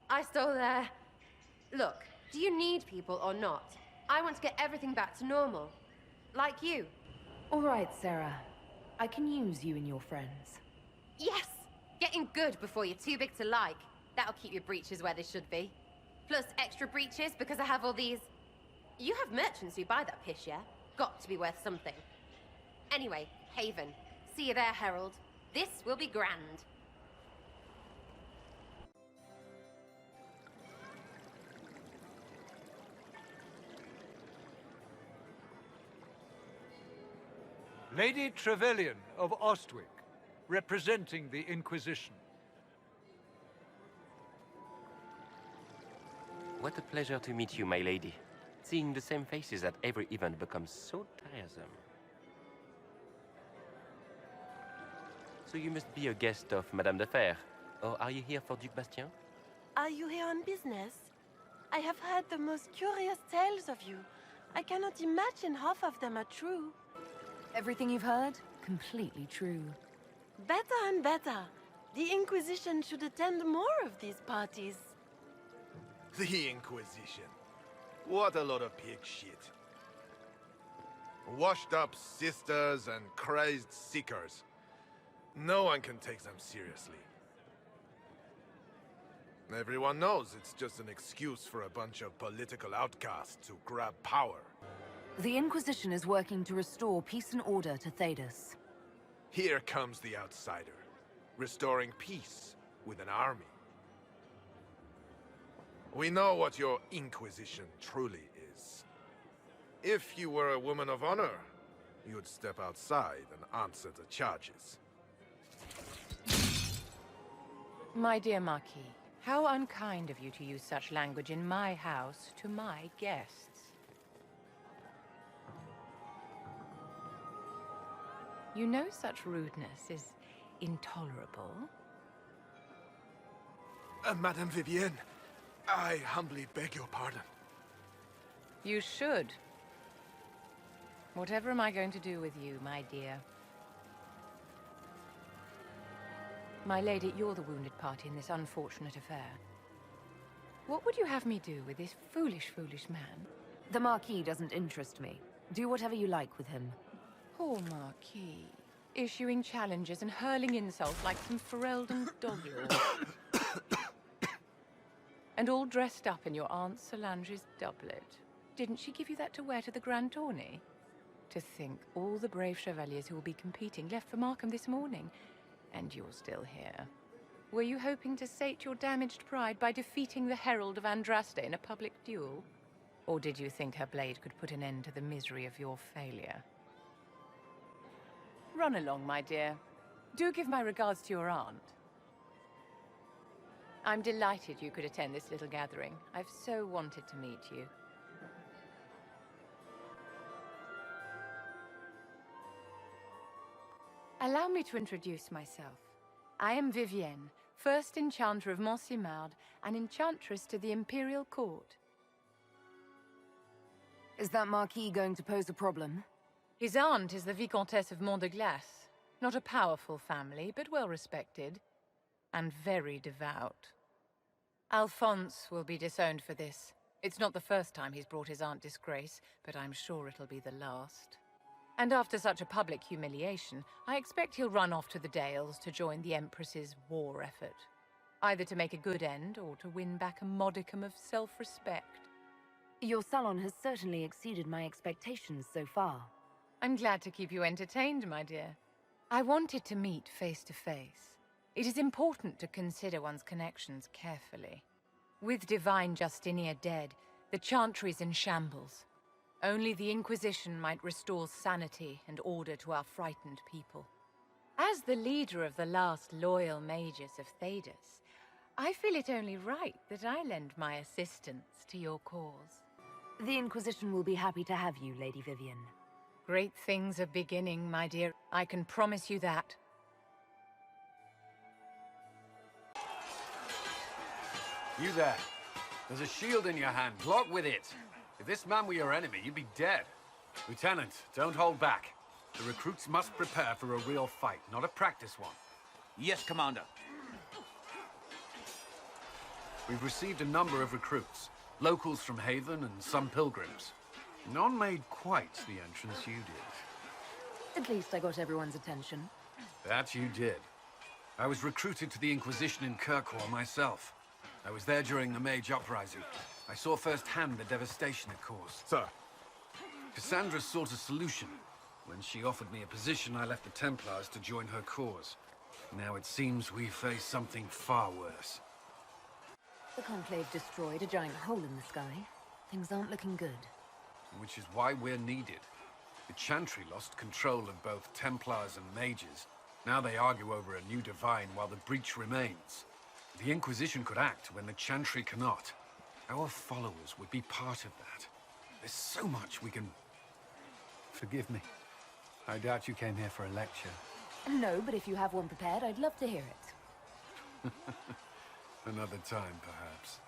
I stole their... Look, do you need people or not? I want to get everything back to normal. Like you. All right, Sarah. I can use you and your friends. Yes! Getting good before you're too big to like. That'll keep your breeches where they should be. Plus extra breeches because I have all these... You have merchants who buy that piss, yeah? Got to be worth something. Anyway, Haven. See you there, Herald. This will be grand. Lady Trevelyan of Ostwick, representing the Inquisition. What a pleasure to meet you, my lady. Seeing the same faces at every event becomes so tiresome. So you must be a guest of Madame de Fer, or are you here for Duc Bastien? Are you here on business? I have heard the most curious tales of you. I cannot imagine half of them are true. Everything you've heard? Completely true. Better and better. The Inquisition should attend more of these parties. The Inquisition. What a lot of pig shit. Washed up sisters and crazed seekers. No one can take them seriously. Everyone knows it's just an excuse for a bunch of political outcasts to grab power. The Inquisition is working to restore peace and order to Thedas. Here comes the outsider, restoring peace with an army. We know what your Inquisition truly is. If you were a woman of honor, you'd step outside and answer the charges. My dear Marquis, how unkind of you to use such language in my house to my guests. You know such rudeness is intolerable. Madame Vivienne, I humbly beg your pardon. You should. Whatever am I going to do with you, my dear? My lady, you're the wounded party in this unfortunate affair. What would you have me do with this foolish, foolish man? The Marquis doesn't interest me. Do whatever you like with him. Poor Marquis. Issuing challenges and hurling insults like some Ferelden doglord. And all dressed up in your Aunt Solange's doublet. Didn't she give you that to wear to the Grand Tourney? To think all the brave chevaliers who will be competing left for Markham this morning, and you're still here. Were you hoping to sate your damaged pride by defeating the Herald of Andraste in a public duel? Or did you think her blade could put an end to the misery of your failure? Run along, my dear. Do give my regards to your aunt. I'm delighted you could attend this little gathering. I've so wanted to meet you. Allow me to introduce myself. I am Vivienne, first Enchanter of Montsimard and Enchantress to the Imperial Court. Is that Marquis going to pose a problem? His aunt is the Vicomtesse of Mont de Glace. Not a powerful family, but well respected. And very devout. Alphonse will be disowned for this. It's not the first time he's brought his aunt disgrace, but I'm sure it'll be the last. And after such a public humiliation, I expect he'll run off to the Dales to join the Empress's war effort. Either to make a good end, or to win back a modicum of self-respect. Your salon has certainly exceeded my expectations so far. I'm glad to keep you entertained, my dear. I wanted to meet face to face. It is important to consider one's connections carefully. With Divine Justinia dead, the Chantry's in shambles. Only the Inquisition might restore sanity and order to our frightened people. As the leader of the last loyal mages of Thedas, I feel it only right that I lend my assistance to your cause. The Inquisition will be happy to have you, Lady Vivian. Great things are beginning, my dear. I can promise you that. You there. There's a shield in your hand. Block with it. If this man were your enemy, you'd be dead. Lieutenant, don't hold back. The recruits must prepare for a real fight, not a practice one. Yes, Commander. We've received a number of recruits. Locals from Haven and some pilgrims. None made quite the entrance you did. At least I got everyone's attention. That you did. I was recruited to the Inquisition in Kirkwall myself. I was there during the Mage Uprising. I saw firsthand the devastation it caused. Sir. Cassandra sought a solution. When she offered me a position, I left the Templars to join her cause. Now it seems we face something far worse. The Conclave destroyed a giant hole in the sky. Things aren't looking good. Which is why we're needed. The Chantry lost control of both Templars and Mages. Now they argue over a new Divine while the breach remains. The Inquisition could act when the Chantry cannot. Our followers would be part of that. There's so much we can... Forgive me. I doubt you came here for a lecture. No, but if you have one prepared, I'd love to hear it. Another time, perhaps.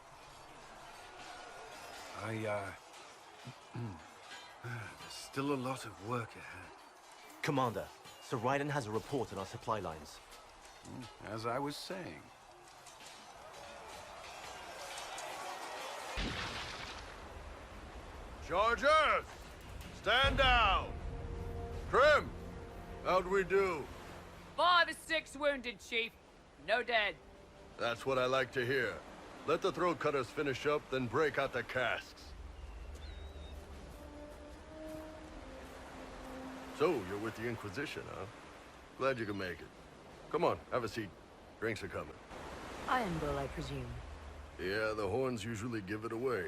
There's still a lot of work ahead. Commander, Sir Raiden has a report on our supply lines. As I was saying. Chargers! Stand down! Trim! How'd we do? 5 or 6 wounded, Chief. No dead. That's what I like to hear. Let the throat cutters finish up, then break out the casks. So, you're with the Inquisition, huh? Glad you can make it. Come on, have a seat. Drinks are coming. Iron Bull, I presume. Yeah, the horns usually give it away.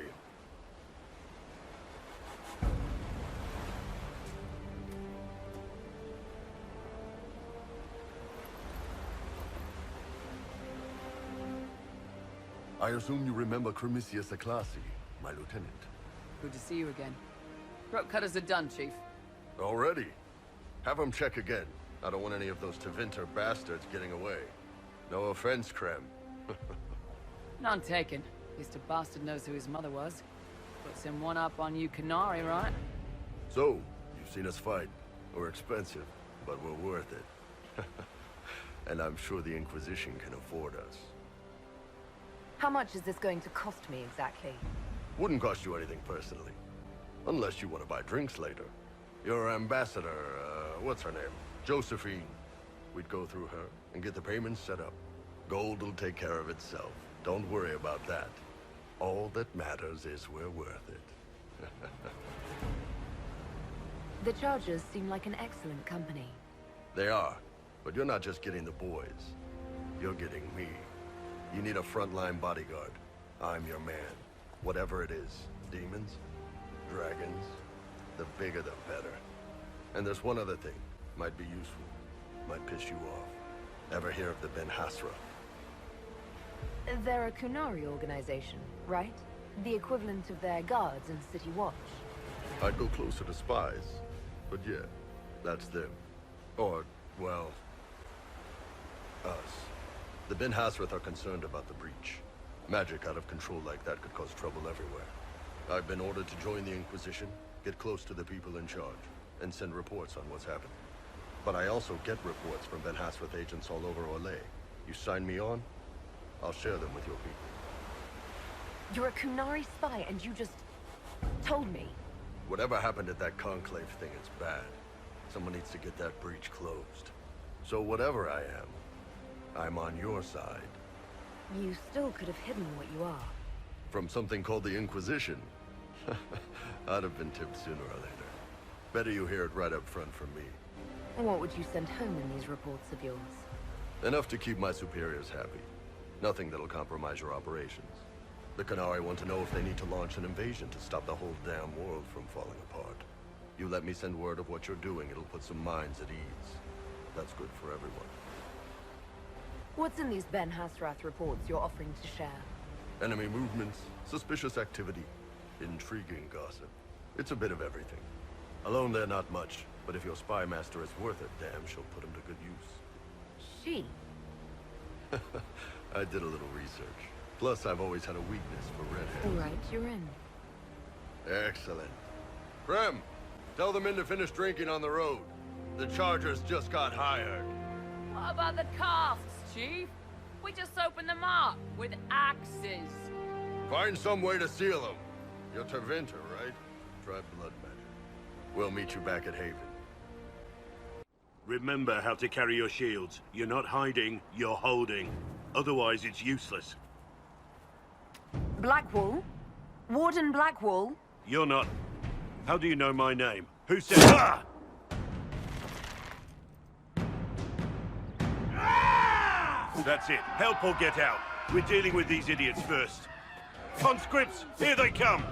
I assume you remember Cremisius Aclassi, my lieutenant. Good to see you again. Throat cutters are done, Chief. Already? Have him check again. I don't want any of those Tevinter bastards getting away. No offense, Krem. None taken. At least a bastard knows who his mother was. Puts him one up on you Canary, right? So, you've seen us fight. We're expensive, but we're worth it. And I'm sure the Inquisition can afford us. How much is this going to cost me exactly? Wouldn't cost you anything personally. Unless you want to buy drinks later. Your ambassador, what's her name? Josephine. We'd go through her and get the payments set up. Gold will take care of itself. Don't worry about that. All that matters is we're worth it. The Chargers seem like an excellent company. They are. But you're not just getting the boys. You're getting me. You need a frontline bodyguard. I'm your man. Whatever it is. Demons? Dragons? The bigger the better. And there's one other thing. Might be useful. Might piss you off. Ever hear of the Ben Hasra? They're a Kunari organization, right? The equivalent of their guards in City Watch. I'd go closer to spies. But yeah, that's them. Or, well, us. The Ben Hasrath are concerned about the breach. Magic out of control like that could cause trouble everywhere. I've been ordered to join the Inquisition, get close to the people in charge, and send reports on what's happening. But I also get reports from Ben Hasrath agents all over Orlais. You sign me on, I'll share them with your people. You're a Kunari spy, and you just told me. Whatever happened at that Conclave thing is bad. Someone needs to get that breach closed. So whatever I am, I'm on your side. You still could have hidden what you are. From something called the Inquisition. I'd have been tipped sooner or later. Better you hear it right up front from me. What would you send home in these reports of yours? Enough to keep my superiors happy. Nothing that'll compromise your operations. The Canari want to know if they need to launch an invasion to stop the whole damn world from falling apart. You let me send word of what you're doing, it'll put some minds at ease. That's good for everyone. What's in these Ben Hasrath reports you're offering to share? Enemy movements, suspicious activity, intriguing gossip. It's a bit of everything. Alone they're not much, but if your spy master is worth a damn, she'll put him to good use. She? I did a little research. Plus, I've always had a weakness for redheads. All right, you're in. Excellent. Rem, tell the men to finish drinking on the road. The Chargers just got hired. What about the casks, Chief? We just opened them up with axes. Find some way to seal them. You're Tervinter, right? Try blood magic. We'll meet you back at Haven. Remember how to carry your shields. You're not hiding, you're holding. Otherwise, it's useless. Blackwall? Warden Blackwall? You're not... How do you know my name? Who said... Ah! That's it. Help or get out. We're dealing with these idiots first. Conscripts, here they come!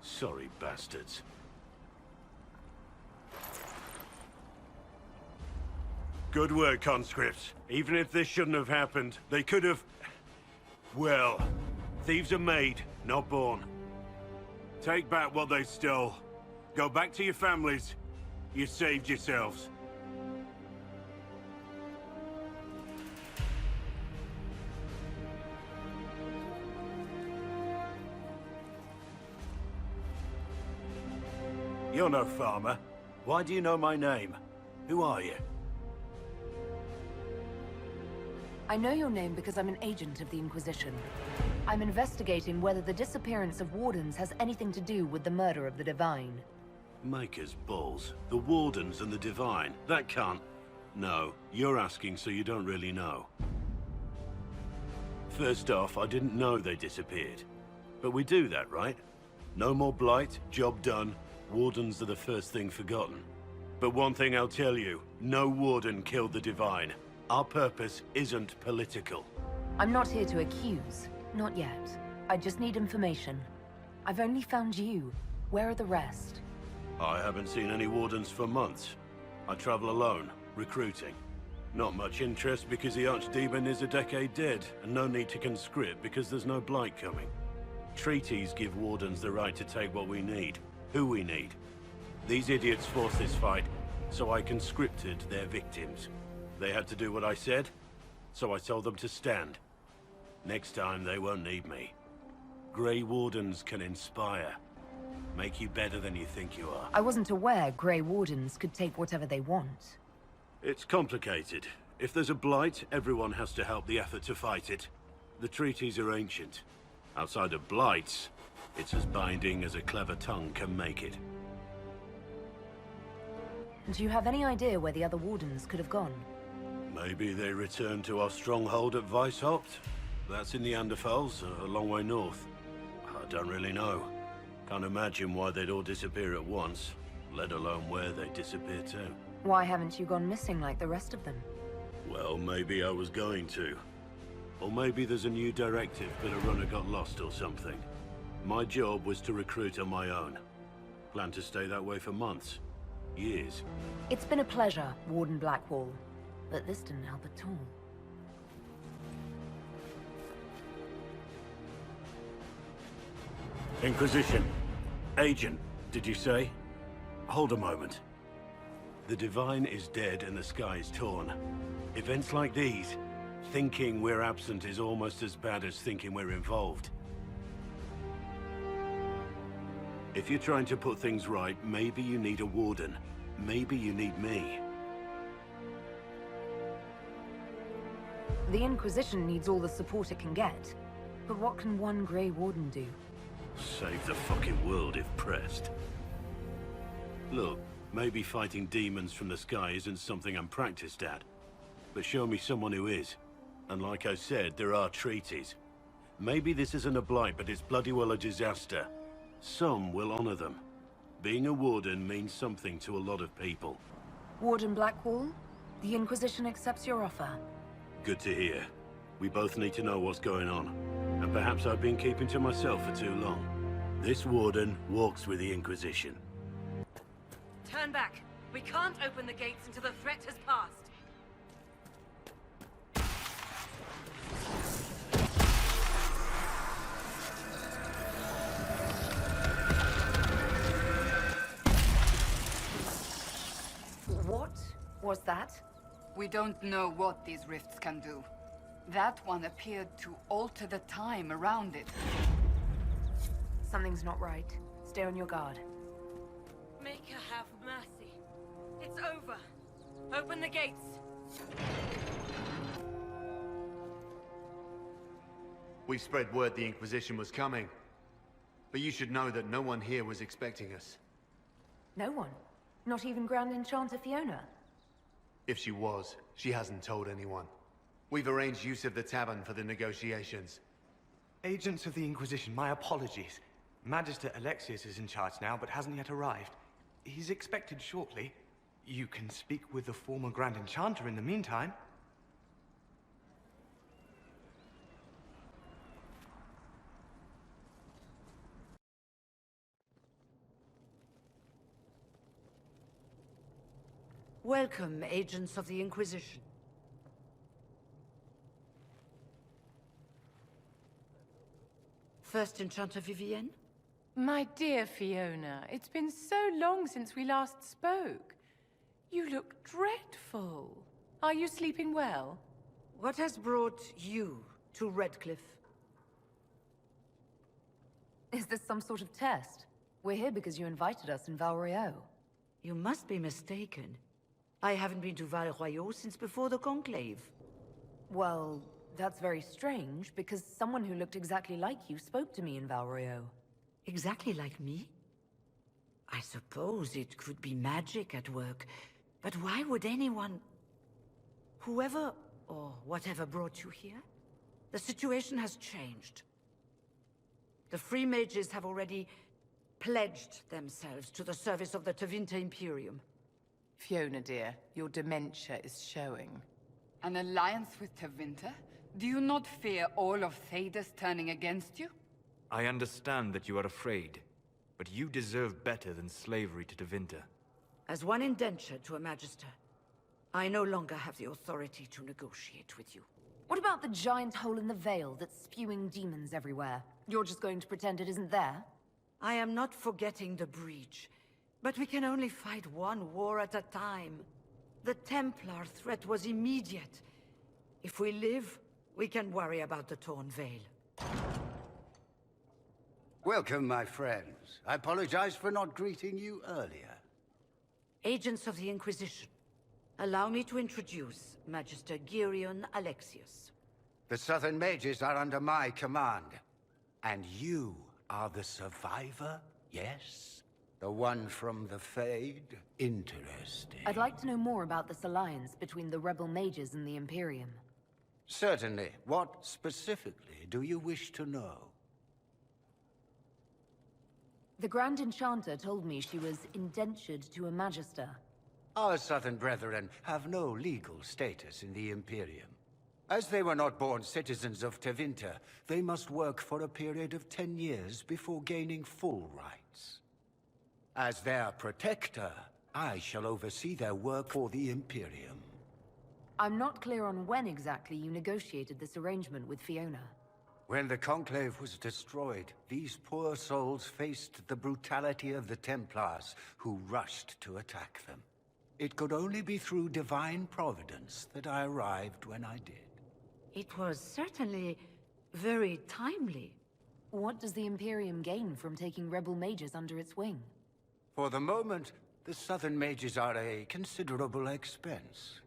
Sorry, bastards. Good work, conscripts. Even if this shouldn't have happened, they could have... Well, thieves are made, not born. Take back what they stole. Go back to your families. You saved yourselves. You're no farmer. Why do you know my name? Who are you? I know your name because I'm an agent of the Inquisition. I'm investigating whether the disappearance of Wardens has anything to do with the murder of the Divine. Maker's balls. The Wardens and the Divine. That can't... No, you're asking so you don't really know. First off, I didn't know they disappeared. But we do that, right? No more blight, job done. Wardens are the first thing forgotten. But one thing I'll tell you, no Warden killed the Divine. Our purpose isn't political. I'm not here to accuse. Not yet. I just need information. I've only found you. Where are the rest? I haven't seen any Wardens for months. I travel alone, recruiting. Not much interest because the Archdemon is a decade dead, and no need to conscript because there's no blight coming. Treaties give Wardens the right to take what we need, who we need. These idiots forced this fight, so I conscripted their victims. They had to do what I said, so I told them to stand. Next time, they won't need me. Grey Wardens can inspire. Make you better than you think you are. I wasn't aware Grey Wardens could take whatever they want. It's complicated. If there's a blight, everyone has to help the effort to fight it. The treaties are ancient. Outside of blights, it's as binding as a clever tongue can make it. Do you have any idea where the other Wardens could have gone? Maybe they returned to our stronghold at Weishaupt. That's in the Anderfels, a long way north. I don't really know. Can't imagine why they'd all disappear at once, let alone where they disappear to. Why haven't you gone missing like the rest of them? Well, maybe I was going to. Or maybe there's a new directive, but a runner got lost or something. My job was to recruit on my own. Plan to stay that way for months. Years. It's been a pleasure, Warden Blackwall. But this didn't help at all. Inquisition. Agent, did you say? Hold a moment. The Divine is dead and the sky is torn. Events like these, thinking we're absent is almost as bad as thinking we're involved. If you're trying to put things right, maybe you need a Warden. Maybe you need me. The Inquisition needs all the support it can get. But what can one Grey Warden do? Save the fucking world if pressed. Look, maybe fighting demons from the sky isn't something I'm practiced at. But show me someone who is. And like I said, there are treaties. Maybe this isn't a blight, but it's bloody well a disaster. Some will honor them. Being a warden means something to a lot of people. Warden Blackwall, the Inquisition accepts your offer. Good to hear. We both need to know what's going on. And perhaps I've been keeping to myself for too long. This warden walks with the Inquisition. Turn back. We can't open the gates until the threat has passed. What was that? We don't know what these rifts can do. That one appeared to alter the time around it. Something's not right. Stay on your guard. Make her have mercy. It's over. Open the gates. We spread word the Inquisition was coming. But you should know that no one here was expecting us. No one? Not even Grand Enchanter Fiona? If she was, she hasn't told anyone. We've arranged use of the tavern for the negotiations. Agents of the Inquisition, my apologies. Magister Alexius is in charge now, but hasn't yet arrived. He's expected shortly. You can speak with the former Grand Enchanter in the meantime. Welcome, agents of the Inquisition. First Enchanter Vivienne? My dear Fiona, it's been so long since we last spoke. You look dreadful. Are you sleeping well? What has brought you to Redcliffe? Is this some sort of test? We're here because you invited us in Val Royeaux. You must be mistaken. I haven't been to Val Royeaux since before the Conclave. Well, that's very strange, because someone who looked exactly like you spoke to me in Val Royeaux. Exactly like me? I suppose it could be magic at work, but why would anyone... Whoever or whatever brought you here? The situation has changed. The free mages have already pledged themselves to the service of the Tevinter Imperium. Fiona, dear, your dementia is showing. An alliance with Tevinter? Do you not fear all of Thedas turning against you? I understand that you are afraid, but you deserve better than slavery to Tevinter. As one indentured to a magister, I no longer have the authority to negotiate with you. What about the giant hole in the veil that's spewing demons everywhere? You're just going to pretend it isn't there? I am not forgetting the breach, but we can only fight one war at a time. The Templar threat was immediate. If we live, we can worry about the torn veil. Welcome, my friends. I apologize for not greeting you earlier. Agents of the Inquisition, allow me to introduce Magister Girion Alexius. The Southern Mages are under my command. And you are the survivor, yes? The one from the Fade? Interesting. I'd like to know more about this alliance between the rebel mages and the Imperium. Certainly. What specifically do you wish to know? The Grand Enchanter told me she was indentured to a Magister. Our Southern Brethren have no legal status in the Imperium. As they were not born citizens of Tevinter, they must work for a period of 10 years before gaining full rights. As their protector, I shall oversee their work for the Imperium. I'm not clear on when exactly you negotiated this arrangement with Fiona. When the Conclave was destroyed, these poor souls faced the brutality of the Templars, who rushed to attack them. It could only be through divine providence that I arrived when I did. It was certainly very timely. What does the Imperium gain from taking rebel mages under its wing? For the moment, the Southern Mages are a considerable expense.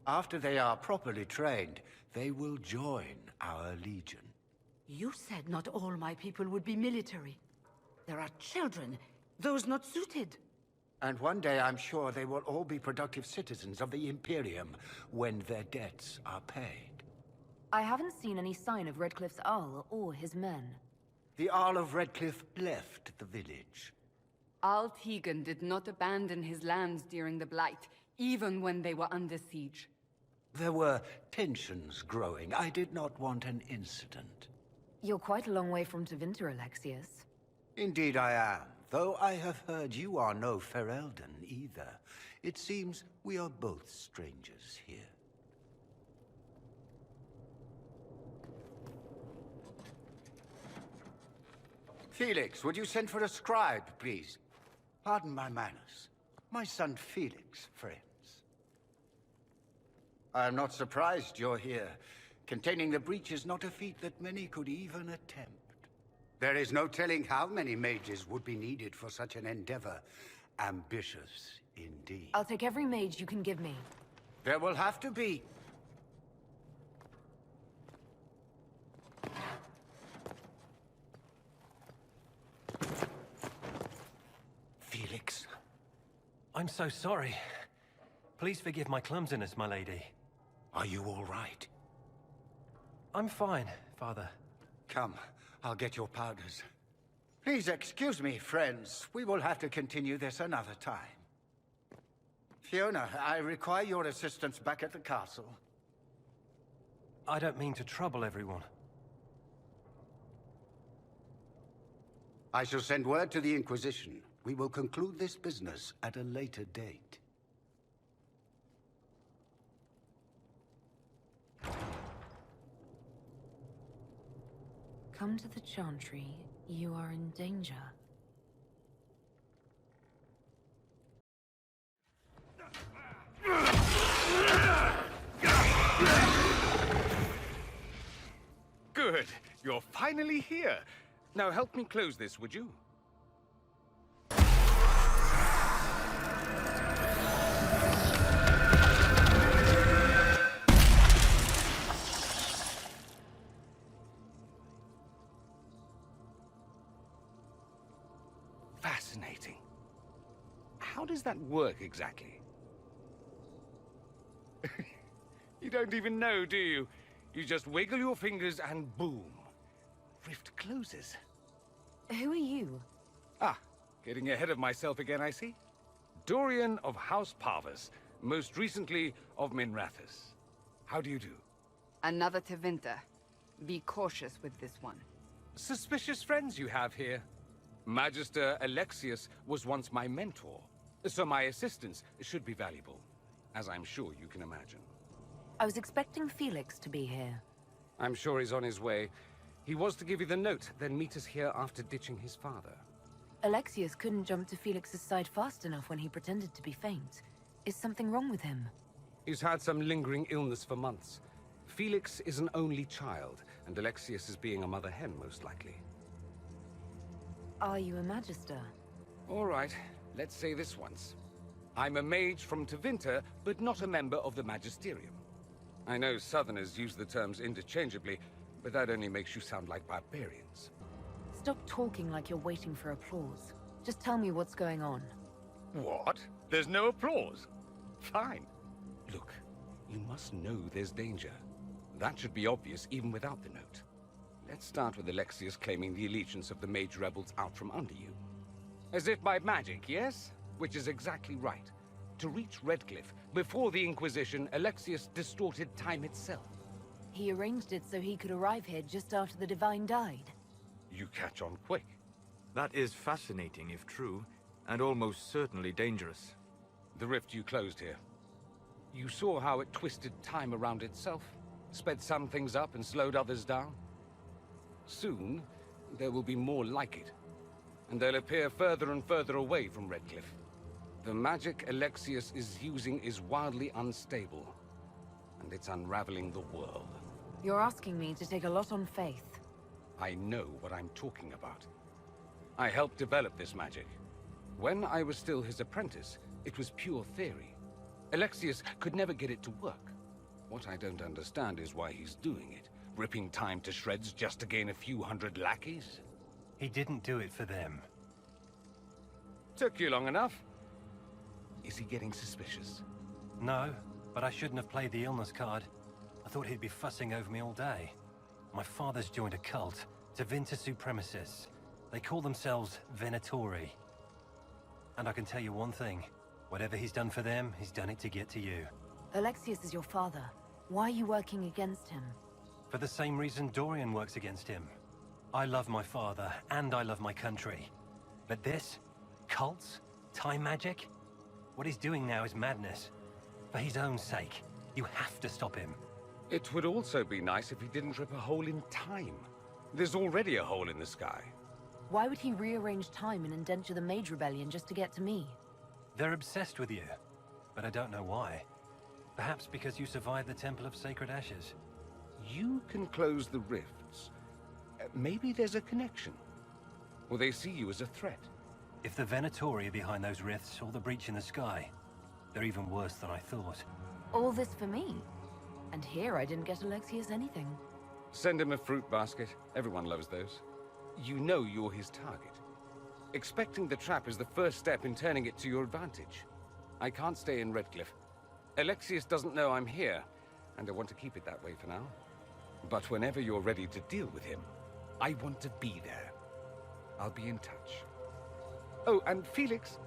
After they are properly trained, they will join our Legion. You said not all my people would be military. There are children, those not suited. And one day I'm sure they will all be productive citizens of the Imperium when their debts are paid. I haven't seen any sign of Redcliffe's Arl or his men. The Arl of Redcliffe left the village. Al Tegan did not abandon his lands during the Blight, even when they were under siege. There were tensions growing. I did not want an incident. You're quite a long way from Tevinter, Alexius. Indeed I am, though I have heard you are no Ferelden either. It seems we are both strangers here. Felix, would you send for a scribe, please? Pardon my manners. My son Felix, friends. I am not surprised you're here. Containing the breach is not a feat that many could even attempt. There is no telling how many mages would be needed for such an endeavor. Ambitious, indeed. I'll take every mage you can give me. There will have to be. Felix. I'm so sorry. Please forgive my clumsiness, my lady. Are you all right? I'm fine, Father. Come, I'll get your powders. Please excuse me, friends. We will have to continue this another time. Fiona, I require your assistance back at the castle. I don't mean to trouble everyone. I shall send word to the Inquisition. We will conclude this business at a later date. Come to the Chantry. You are in danger. Good. You're finally here. Now help me close this, would you? Fascinating. How does that work exactly? You don't even know, do you? You just wiggle your fingers and boom. Rift closes. Who are you? Ah, getting ahead of myself again, I see. Dorian of House Parvus, most recently of Minrathous. How do you do? Another Tevinter. Be cautious with this one. Suspicious friends you have here. Magister Alexius was once my mentor, so my assistance should be valuable, as I'm sure you can imagine. I was expecting Felix to be here. I'm sure he's on his way. He was to give you the note, then meet us here after ditching his father. Alexius couldn't jump to Felix's side fast enough when he pretended to be faint. Is something wrong with him? He's had some lingering illness for months. Felix is an only child, and Alexius is being a mother hen, most likely. Are you a Magister? All right, let's say this once. I'm a mage from Tevinter, but not a member of the Magisterium. I know Southerners use the terms interchangeably, but that only makes you sound like barbarians. Stop talking like you're waiting for applause. Just tell me what's going on. What? There's no applause? Fine. Look, you must know there's danger. That should be obvious even without the note. Let's start with Alexius claiming the allegiance of the mage rebels out from under you. As if by magic, yes? Which is exactly right. To reach Redcliffe, before the Inquisition, Alexius distorted time itself. He arranged it so he could arrive here just after the Divine died. You catch on quick. That is fascinating if true, and almost certainly dangerous. The rift you closed here. You saw how it twisted time around itself, sped some things up and slowed others down. Soon, there will be more like it, and they'll appear further and further away from Redcliffe. The magic Alexius is using is wildly unstable, and it's unraveling the world. You're asking me to take a lot on faith. I know what I'm talking about. I helped develop this magic. When I was still his apprentice, it was pure theory. Alexius could never get it to work. What I don't understand is why he's doing it, ripping time to shreds just to gain a few hundred lackeys. He didn't do it for them. Took you long enough. Is he getting suspicious? No, but I shouldn't have played the illness card. I thought he'd be fussing over me all day. My father's joined a cult, Tevinter Supremacists. They call themselves Venatori. And I can tell you one thing. Whatever he's done for them, he's done it to get to you. Alexius is your father. Why are you working against him? For the same reason Dorian works against him. I love my father, and I love my country. But this? Cults? Time magic? What he's doing now is madness. For his own sake, you have to stop him. It would also be nice if he didn't rip a hole in time. There's already a hole in the sky. Why would he rearrange time and indenture the Mage Rebellion just to get to me? They're obsessed with you, but I don't know why. Perhaps because you survived the Temple of Sacred Ashes. You can close the rifts. Maybe there's a connection. Or they see you as a threat. If the Venatori are behind those rifts or the breach in the sky, they're even worse than I thought. All this for me? And here I didn't get Alexius anything. Send him a fruit basket. Everyone loves those. You know you're his target. Expecting the trap is the first step in turning it to your advantage. I can't stay in Redcliffe. Alexius doesn't know I'm here, and I want to keep it that way for now. But whenever you're ready to deal with him, I want to be there. I'll be in touch. Oh, and Felix,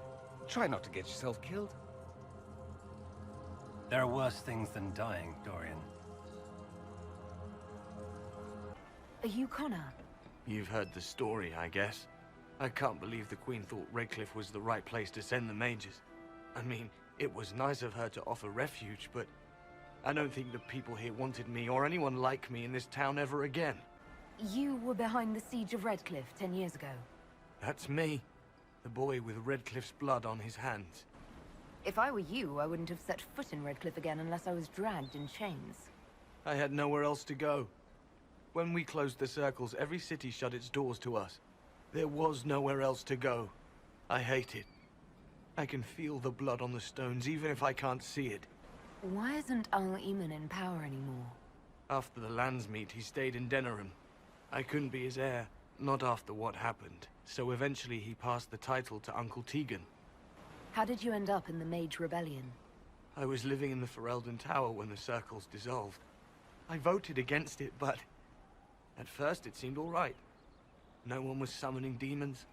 try not to get yourself killed. There are worse things than dying, Dorian. Are you Connor? You've heard the story, I guess. I can't believe the Queen thought Redcliffe was the right place to send the mages. I mean, it was nice of her to offer refuge, but I don't think the people here wanted me or anyone like me in this town ever again. You were behind the siege of Redcliffe 10 years ago. That's me. The boy with Redcliffe's blood on his hands. If I were you, I wouldn't have set foot in Redcliffe again unless I was dragged in chains. I had nowhere else to go. When we closed the circles, every city shut its doors to us. There was nowhere else to go. I hate it. I can feel the blood on the stones, even if I can't see it. Why isn't Al-Eamon in power anymore? After the lands meet, he stayed in Denerim. I couldn't be his heir, not after what happened. So eventually he passed the title to Uncle Tegan. How did you end up in the Mage Rebellion? I was living in the Ferelden Tower when the circles dissolved. I voted against it, but at first it seemed all right. No one was summoning demons.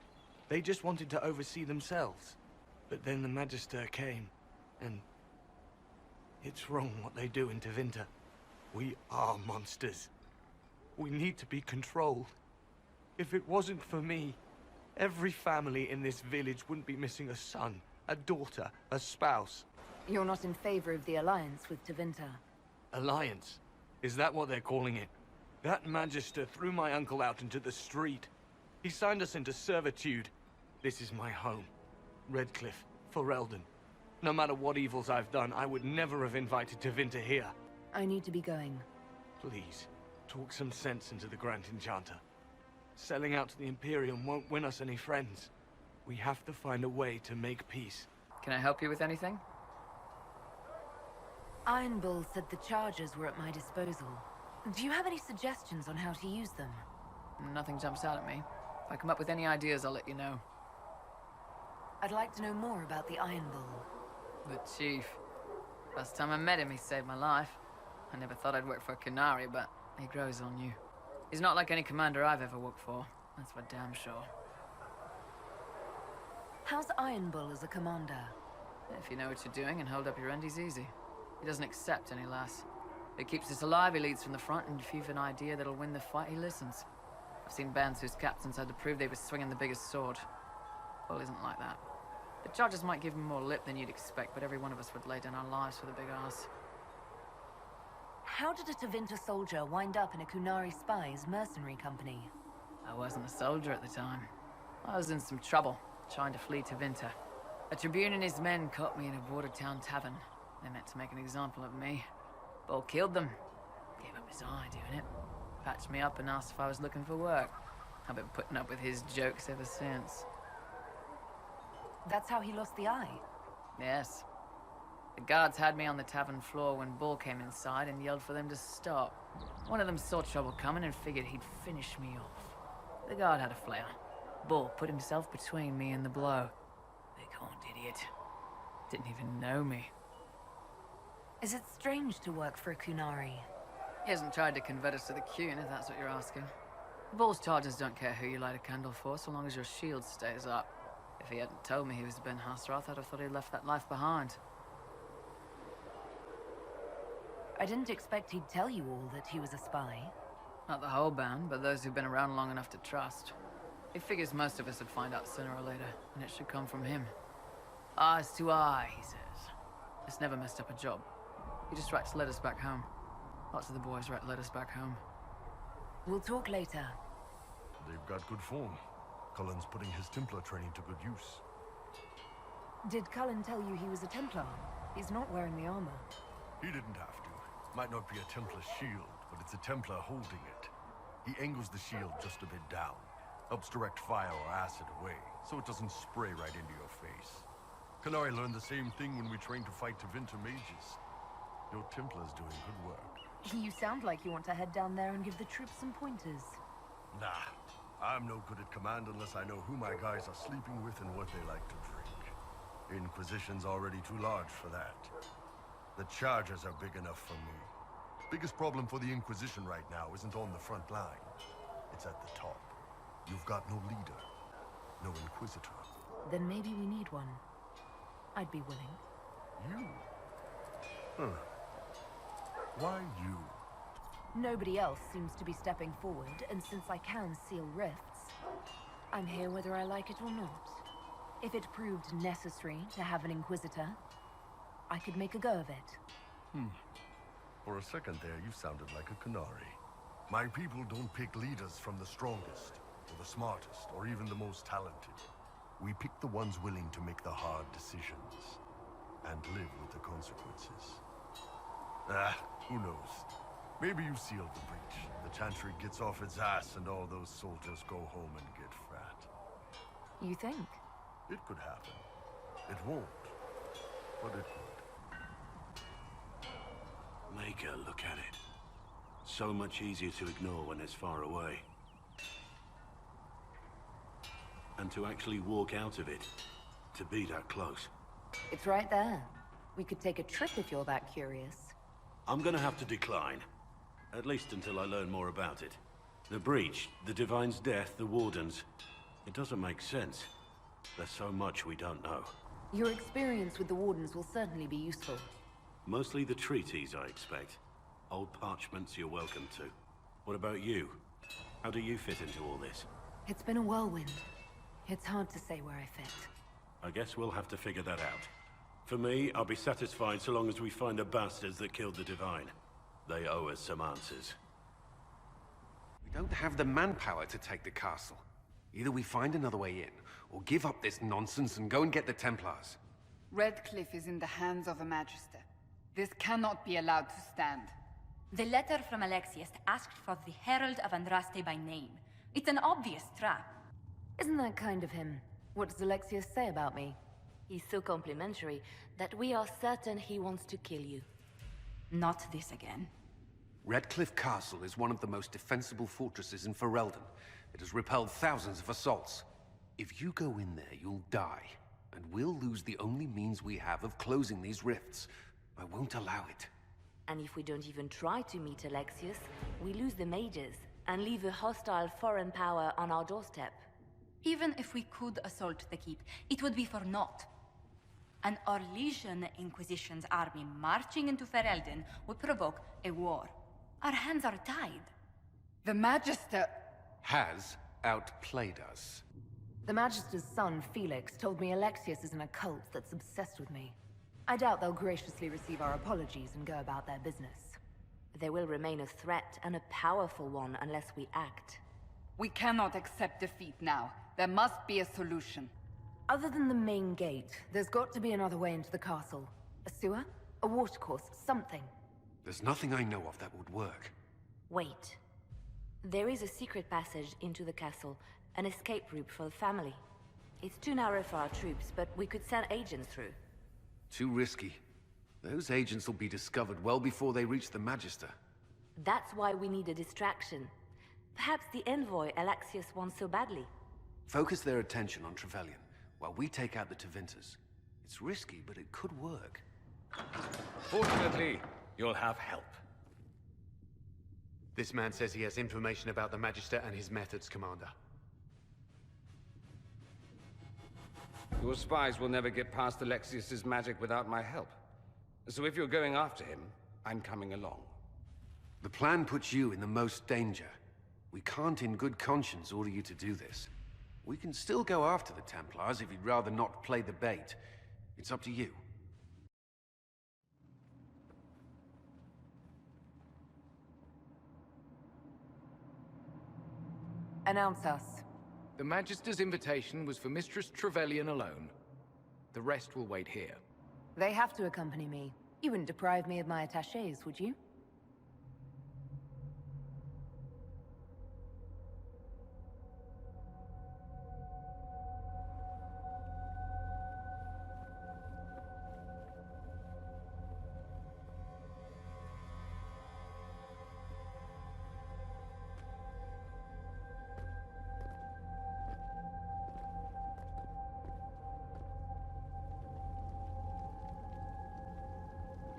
They just wanted to oversee themselves. But then the Magister came, and it's wrong what they do in Tevinter. We are monsters. We need to be controlled. If it wasn't for me, every family in this village wouldn't be missing a son, a daughter, a spouse. You're not in favor of the alliance with Tevinter? Alliance? Is that what they're calling it? That Magister threw my uncle out into the street. He signed us into servitude. This is my home. Redcliffe, Ferelden. No matter what evils I've done, I would never have invited Tevinter here. I need to be going. Please, talk some sense into the Grand Enchanter. Selling out to the Imperium won't win us any friends. We have to find a way to make peace. Can I help you with anything? Iron Bull said the charges were at my disposal. Do you have any suggestions on how to use them? Nothing jumps out at me. If I come up with any ideas, I'll let you know. I'd like to know more about the Iron Bull. The Chief. Last time I met him, he saved my life. I never thought I'd work for Qunari, but he grows on you. He's not like any commander I've ever worked for. That's for damn sure. How's Iron Bull as a commander? If you know what you're doing and hold up your end, he's easy. He doesn't accept any less. If he keeps us alive, he leads from the front, and if you've an idea that'll win the fight, he listens. I've seen bands whose captains had to prove they were swinging the biggest sword. Bull isn't like that. The charges might give him more lip than you'd expect, but every one of us would lay down our lives for the big ass. How did a Tevinter soldier wind up in a Qunari spy's mercenary company? I wasn't a soldier at the time. I was in some trouble, trying to flee Tevinter. A Tribune and his men caught me in a border town tavern. They meant to make an example of me. Bull killed them. Gave up his eye doing it. Patched me up and asked if I was looking for work. I've been putting up with his jokes ever since. That's how he lost the eye? Yes. The guards had me on the tavern floor when Bull came inside and yelled for them to stop. One of them saw trouble coming and figured he'd finish me off. The guard had a flare. Bull put himself between me and the blow. Big horned idiot. Didn't even know me. Is it strange to work for a Qunari? He hasn't tried to convert us to the Qun, if that's what you're asking. Bull's charges don't care who you light a candle for, so long as your shield stays up. If he hadn't told me he was Ben Hasrath, I'd have thought he'd left that life behind. I didn't expect he'd tell you all that he was a spy. Not the whole band, but those who've been around long enough to trust. He figures most of us would find out sooner or later, and it should come from him. Eyes to eye, he says. It's never messed up a job. He just writes letters back home. Lots of the boys write letters back home. We'll talk later. They've got good form. Cullen's putting his Templar training to good use. Did Cullen tell you he was a Templar? He's not wearing the armor. He didn't have to. Might not be a Templar shield, but it's a Templar holding it. He angles the shield just a bit down. Helps direct fire or acid away, so it doesn't spray right into your face. Canary learned the same thing when we trained to fight Tevinter mages. Your Templar's doing good work. You sound like you want to head down there and give the troops some pointers. Nah, I'm no good at command unless I know who my guys are sleeping with and what they like to drink. Inquisition's already too large for that. The charges are big enough for me. Biggest problem for the Inquisition right now isn't on the front line. It's at the top. You've got no leader, no Inquisitor. Then maybe we need one. I'd be willing. You? Huh. Why you? Nobody else seems to be stepping forward, and since I can seal rifts, I'm here whether I like it or not. If it proved necessary to have an Inquisitor, I could make a go of it. For a second there, you sounded like a canary. My people don't pick leaders from the strongest, or the smartest, or even the most talented. We pick the ones willing to make the hard decisions, and live with the consequences. Who knows? Maybe you sealed the breach. The Chantry gets off its ass, and all those soldiers go home and get fat. You think? It could happen. It won't, but it could. Make her look at it. So much easier to ignore when it's far away. And to actually walk out of it. To be that close. It's right there. We could take a trip if you're that curious. I'm gonna have to decline. At least until I learn more about it. The breach, the Divine's death, the Wardens. It doesn't make sense. There's so much we don't know. Your experience with the Wardens will certainly be useful. Mostly the treaties, I expect. Old parchments you're welcome to. What about you? How do you fit into all this? It's been a whirlwind. It's hard to say where I fit. I guess we'll have to figure that out. For me, I'll be satisfied so long as we find the bastards that killed the Divine. They owe us some answers. We don't have the manpower to take the castle. Either we find another way in, or give up this nonsense and go and get the Templars. Redcliffe is in the hands of a Magister. This cannot be allowed to stand. The letter from Alexius asked for the Herald of Andraste by name. It's an obvious trap. Isn't that kind of him? What does Alexius say about me? He's so complimentary that we are certain he wants to kill you. Not this again. Redcliffe Castle is one of the most defensible fortresses in Ferelden. It has repelled thousands of assaults. If you go in there, you'll die. And we'll lose the only means we have of closing these rifts. I won't allow it. And if we don't even try to meet Alexius, we lose the mages and leave a hostile foreign power on our doorstep. Even if we could assault the keep, it would be for naught. An Orlesian Inquisition's army marching into Ferelden would provoke a war. Our hands are tied. The Magister has outplayed us. The Magister's son, Felix, told me Alexius is in a cult that's obsessed with me. I doubt they'll graciously receive our apologies and go about their business. They will remain a threat, and a powerful one, unless we act. We cannot accept defeat now. There must be a solution. Other than the main gate, there's got to be another way into the castle. A sewer? A watercourse? Something. There's nothing I know of that would work. Wait. There is a secret passage into the castle, an escape route for the family. It's too narrow for our troops, but we could send agents through. Too risky. Those agents will be discovered well before they reach the Magister. That's why we need a distraction. Perhaps the envoy Alexius wants so badly. Focus their attention on Trevelyan, while we take out the Tevinters. It's risky, but it could work. Fortunately, you'll have help. This man says he has information about the Magister and his methods, Commander. Your spies will never get past Alexius's magic without my help. So if you're going after him, I'm coming along. The plan puts you in the most danger. We can't in good conscience order you to do this. We can still go after the Templars if you'd rather not play the bait. It's up to you. Announce us. The Magister's invitation was for Mistress Trevelyan alone. The rest will wait here. They have to accompany me. You wouldn't deprive me of my attachés, would you?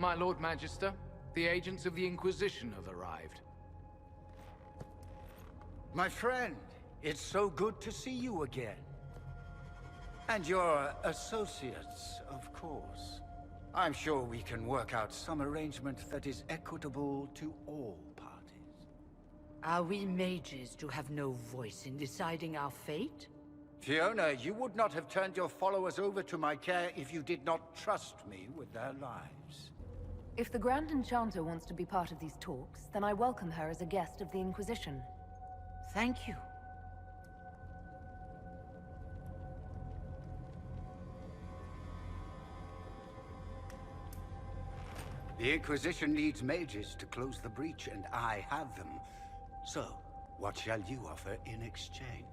My Lord Magister, the agents of the Inquisition have arrived. My friend, it's so good to see you again. And your associates, of course. I'm sure we can work out some arrangement that is equitable to all parties. Are we mages to have no voice in deciding our fate? Fiona, you would not have turned your followers over to my care if you did not trust me with their lives. If the Grand Enchanter wants to be part of these talks, then I welcome her as a guest of the Inquisition. Thank you. The Inquisition needs mages to close the breach, and I have them. So, what shall you offer in exchange?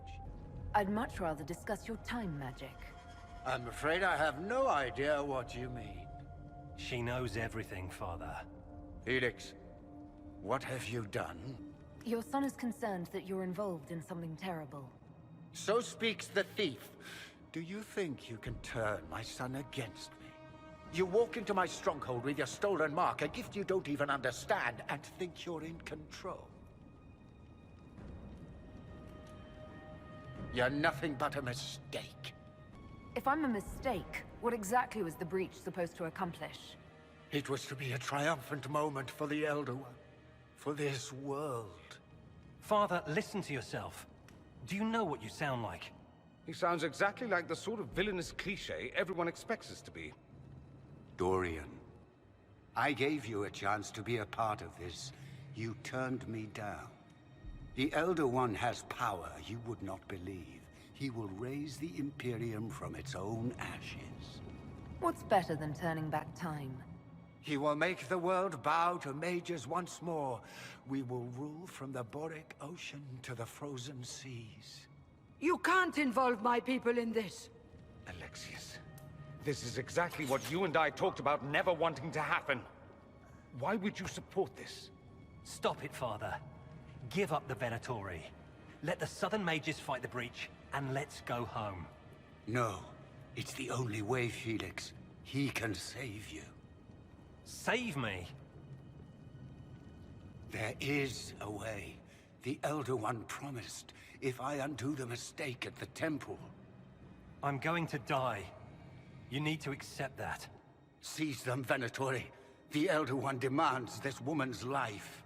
I'd much rather discuss your time magic. I'm afraid I have no idea what you mean. She knows everything, Father. Felix, what have you done? Your son is concerned that you're involved in something terrible. So speaks the thief. Do you think you can turn my son against me? You walk into my stronghold with your stolen mark, a gift you don't even understand, and think you're in control. You're nothing but a mistake. If I'm a mistake, what exactly was the breach supposed to accomplish? It was to be a triumphant moment for the Elder One. For this world. Father, listen to yourself. Do you know what you sound like? He sounds exactly like the sort of villainous cliché everyone expects us to be. Dorian, I gave you a chance to be a part of this. You turned me down. The Elder One has power you would not believe. He will raise the Imperium from its own ashes. What's better than turning back time? He will make the world bow to mages once more. We will rule from the Boric Ocean to the frozen seas. You can't involve my people in this. Alexius, this is exactly what you and I talked about never wanting to happen. Why would you support this? Stop it, Father. Give up the Venatori. Let the Southern Mages fight the breach, and let's go home. No. It's the only way, Felix. He can save you. Save me? There is a way. The Elder One promised, if I undo the mistake at the temple. I'm going to die. You need to accept that. Seize them, Venatori. The Elder One demands this woman's life.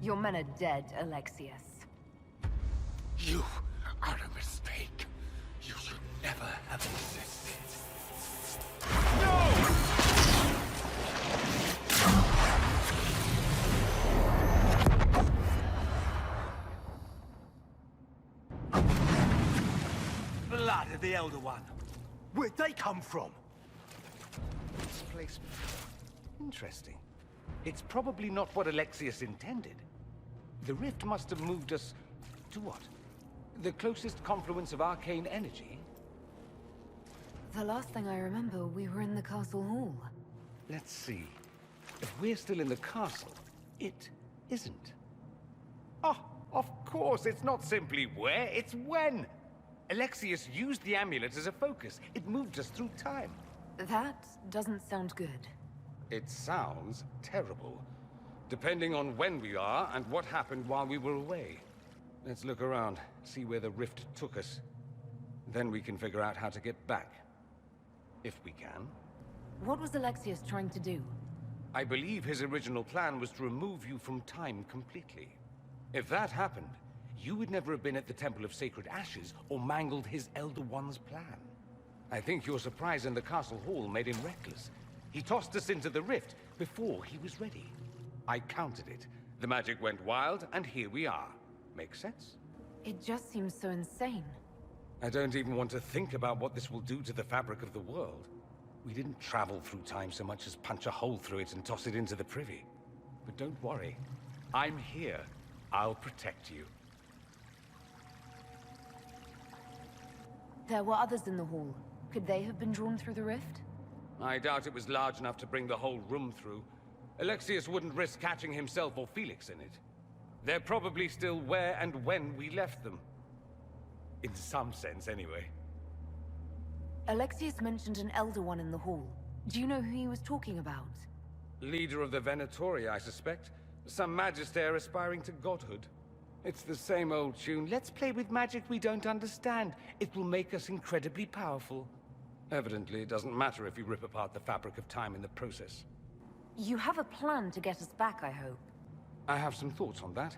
Your men are dead, Alexius. You are a mistake. You should never have existed. Blood of the Elder One. Where'd they come from? Displacement. Interesting. It's probably not what Alexius intended. The rift must have moved us to what? The closest confluence of arcane energy? The last thing I remember, we were in the castle hall. Let's see. If we're still in the castle, it isn't. Oh, of course, it's not simply where, it's when! Alexius used the amulet as a focus. It moved us through time. That doesn't sound good. It sounds terrible. depending on when we are and what happened while we were away. Let's look around, see where the rift took us. Then we can figure out how to get back. If we can. What was Alexius trying to do? I believe his original plan was to remove you from time completely. If that happened, you would never have been at the Temple of Sacred Ashes or mangled his Elder One's plan. I think your surprise in the castle hall made him reckless. He tossed us into the rift before he was ready. I countered it. The magic went wild, and here we are. Make sense? It just seems so insane. I don't even want to think about what this will do to the fabric of the world. We didn't travel through time so much as punch a hole through it and toss it into the privy. But don't worry. I'm here. I'll protect you. There were others in the hall. Could they have been drawn through the rift? I doubt it was large enough to bring the whole room through. Alexius wouldn't risk catching himself or Felix in it. They're probably still where and when we left them. In some sense, anyway. Alexius mentioned an Elder One in the hall. Do you know who he was talking about? Leader of the Venatori, I suspect. Some magister aspiring to godhood. It's the same old tune. Let's play with magic we don't understand. It will make us incredibly powerful. Evidently, it doesn't matter if you rip apart the fabric of time in the process. You have a plan to get us back, I hope. I have some thoughts on that.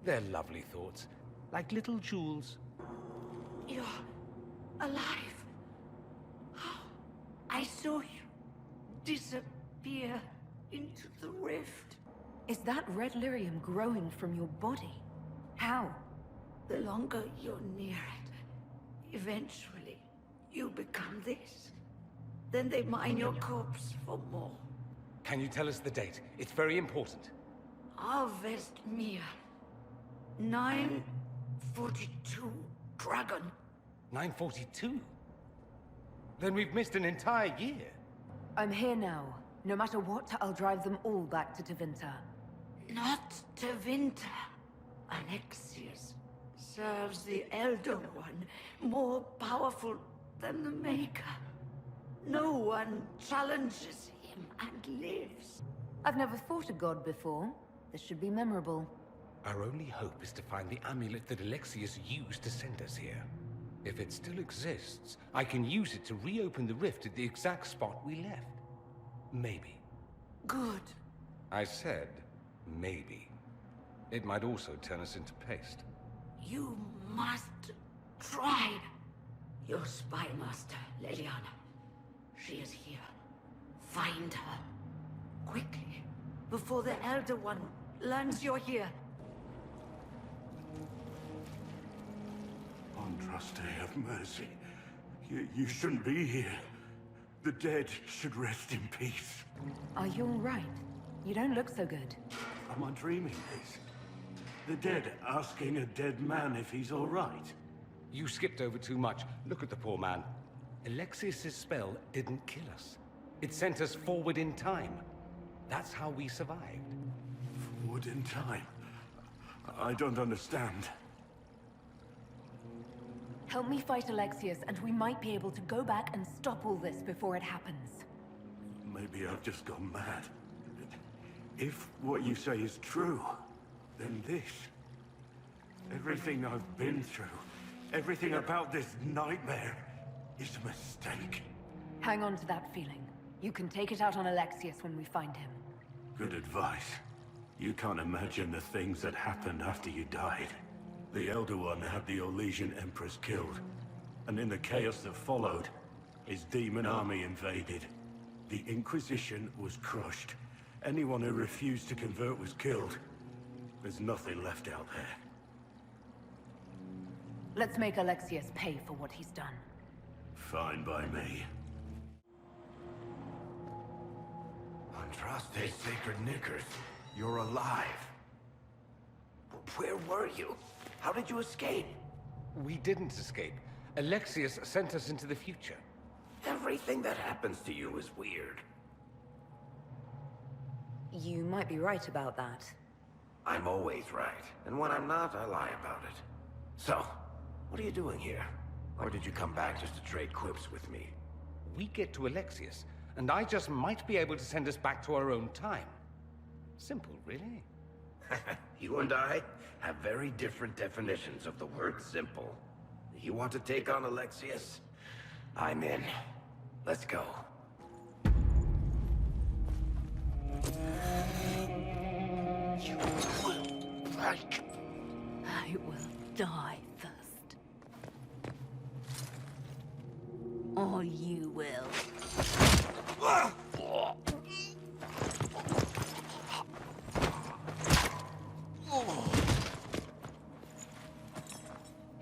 They're lovely thoughts. Like little jewels. You're alive. I saw you disappear into the rift. Is that red lyrium growing from your body? How? The longer you're near it, eventually you become this. Then they mine your corpse for more. Can you tell us the date? It's very important. Harvest Mir. 942 Dragon. 942? Then we've missed an entire year. I'm here now. No matter what, I'll drive them all back to Tevinter. Not Tevinter. Alexius serves the Elder One, more powerful than the Maker. No one challenges him and lives. I've never fought a god before. This should be memorable. Our only hope is to find the amulet that Alexius used to send us here. If it still exists, I can use it to reopen the rift at the exact spot we left. Maybe. Good. I said, maybe. It might also turn us into paste. You must try. Your spy master, Leliana. She is here. Find her. Quickly. Before the Elder One learns you're here. Andraste, have mercy. You shouldn't be here. The dead should rest in peace. Are you all right? You don't look so good. Am I dreaming this? The dead asking a dead man if he's all right. You skipped over too much. Look at the poor man. Alexius' spell didn't kill us. It sent us forward in time. That's how we survived. Forward in time? I don't understand. Help me fight Alexius, and we might be able to go back and stop all this before it happens. Maybe I've just gone mad. If what you say is true, then this... everything I've been through, everything about this nightmare, is a mistake. Hang on to that feeling. You can take it out on Alexius when we find him. Good advice. You can't imagine the things that happened after you died. The Elder One had the Orlesian Empress killed, and in the chaos that followed, his demon army invaded. The Inquisition was crushed. Anyone who refused to convert was killed. There's nothing left out there. Let's make Alexius pay for what he's done. Fine by me. Andraste, sacred knickers. You're alive. Where were you? How did you escape? We didn't escape. Alexius sent us into the future. Everything that happens to you is weird. You might be right about that. I'm always right. And when I'm not, I lie about it. So, what are you doing here? Or did you come back just to trade quips with me? We get to Alexius, and I just might be able to send us back to our own time. Simple, really. You and I have very different definitions of the word simple. You want to take on Alexius? I'm in. Let's go. You will break. I will die first. Or you will.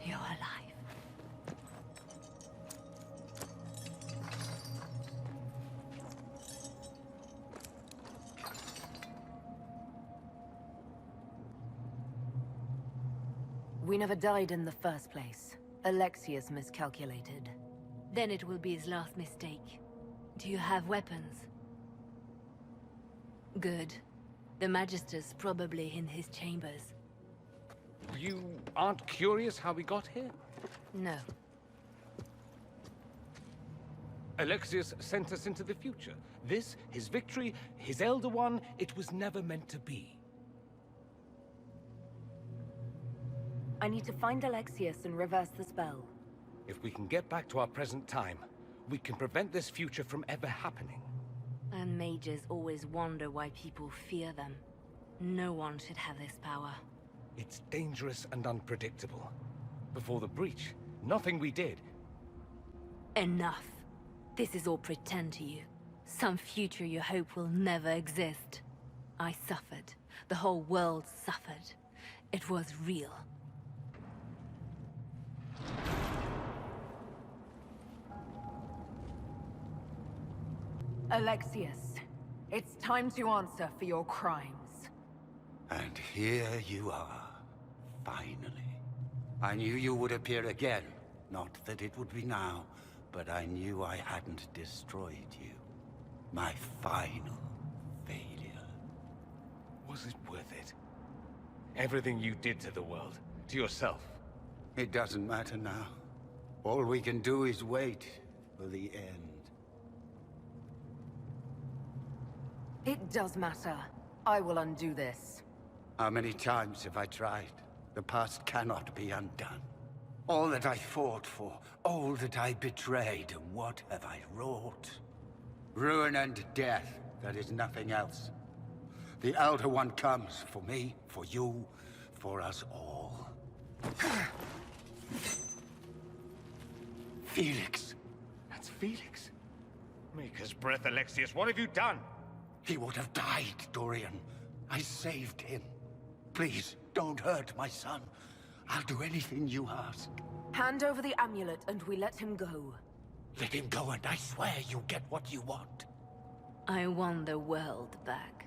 You're alive. We never died in the first place. Alexius miscalculated. Then it will be his last mistake. Do you have weapons? Good. The Magister's probably in his chambers. You aren't curious how we got here? No. Alexius sent us into the future. This, his victory, his Elder One, it was never meant to be. I need to find Alexius and reverse the spell. If we can get back to our present time, we can prevent this future from ever happening. And mages always wonder why people fear them. No one should have this power. It's dangerous and unpredictable. Before the breach, nothing we did. Enough. This is all pretend to you. Some future you hope will never exist. I suffered. The whole world suffered. It was real. Alexius, it's time to answer for your crimes. And here you are, finally. I knew you would appear again. Not that it would be now, but I knew I hadn't destroyed you. My final failure. Was it worth it? Everything you did to the world, to yourself. It doesn't matter now. All we can do is wait for the end. It does matter. I will undo this. How many times have I tried? The past cannot be undone. All that I fought for, all that I betrayed, and what have I wrought? Ruin and death, that is nothing else. The Elder One comes for me, for you, for us all. Felix. That's Felix. Maker's breath, Alexius, what have you done? He would have died, Dorian. I saved him. Please, don't hurt my son. I'll do anything you ask. Hand over the amulet and we let him go. Let him go and I swear you'll get what you want. I want the world back.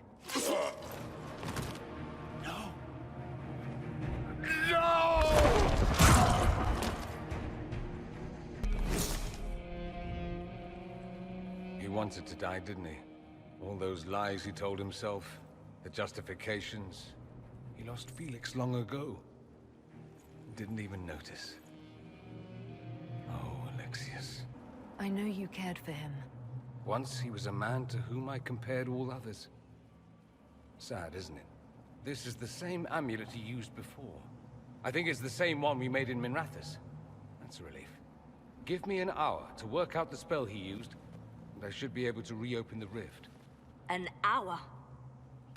No. No! He wanted to die, didn't he? All those lies he told himself, the justifications. He lost Felix long ago. Didn't even notice. Oh, Alexius. I know you cared for him. Once he was a man to whom I compared all others. Sad, isn't it? This is the same amulet he used before. I think it's the same one we made in Minrathous. That's a relief. Give me an hour to work out the spell he used, and I should be able to reopen the rift. An hour?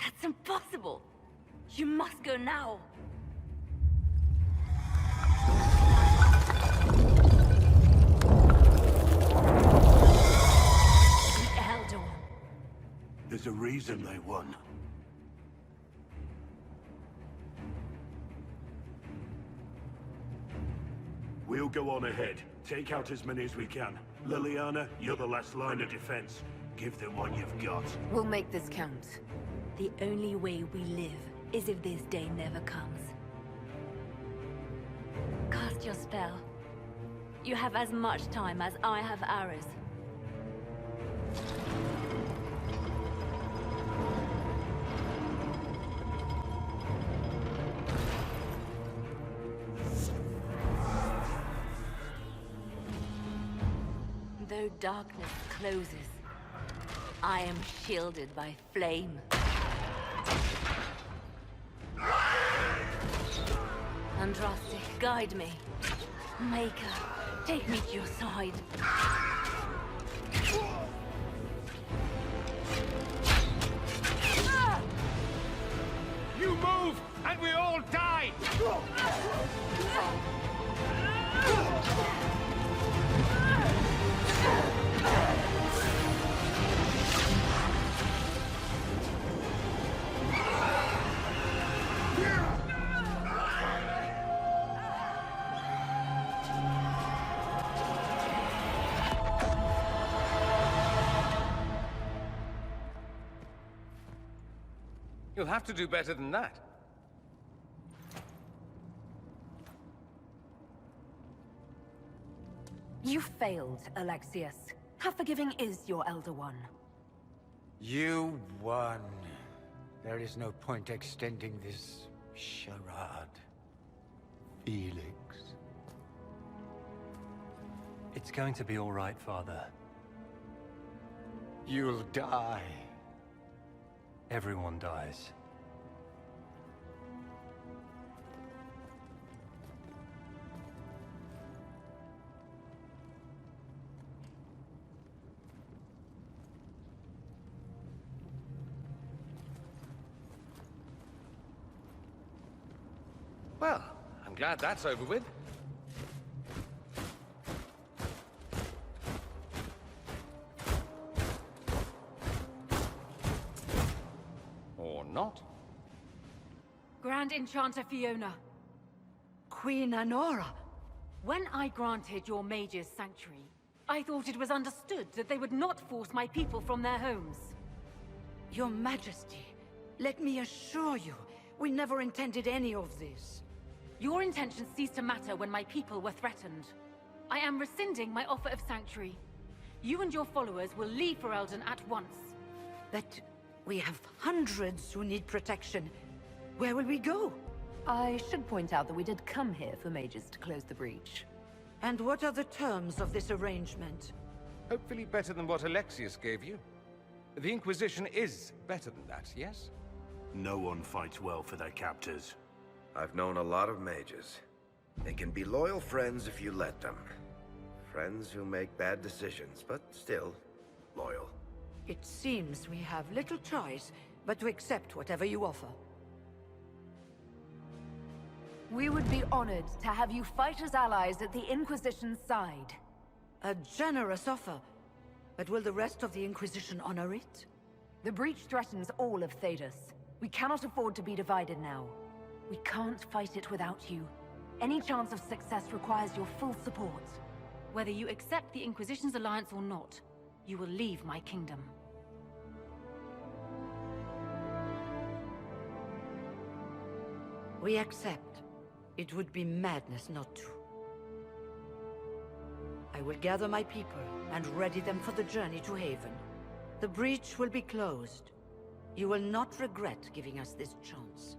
That's impossible! You must go now! The Elder One. There's a reason they won. We'll go on ahead. Take out as many as we can. Liliana, you're the last line of defense. Give them what you've got. We'll make this count. The only way we live is if this day never comes. Cast your spell. You have as much time as I have hours. Though darkness closes, I am shielded by flame. Andraste, guide me. Maker, take me to your side. You move, and we all die! You'll have to do better than that. You failed, Alexius. How forgiving is your Elder One? You won. There is no point extending this charade. Felix. It's going to be all right, Father. You'll die. Everyone dies. Well, I'm glad that's over with. Or not. Grand Enchanter Fiona. Queen Anora. When I granted your mage's sanctuary, I thought it was understood that they would not force my people from their homes. Your Majesty, let me assure you, we never intended any of this. Your intentions ceased to matter when my people were threatened. I am rescinding my offer of sanctuary. You and your followers will leave Ferelden at once. But we have hundreds who need protection. Where will we go? I should point out that we did come here for mages to close the breach. And what are the terms of this arrangement? Hopefully better than what Alexius gave you. The Inquisition is better than that, yes? No one fights well for their captors. I've known a lot of mages. They can be loyal friends if you let them. Friends who make bad decisions, but still loyal. It seems we have little choice but to accept whatever you offer. We would be honored to have you fight as allies at the Inquisition's side. A generous offer. But will the rest of the Inquisition honor it? The breach threatens all of Thedas. We cannot afford to be divided now. We can't fight it without you. Any chance of success requires your full support. Whether you accept the Inquisition's alliance or not, you will leave my kingdom. We accept. It would be madness not to. I will gather my people and ready them for the journey to Haven. The breach will be closed. You will not regret giving us this chance.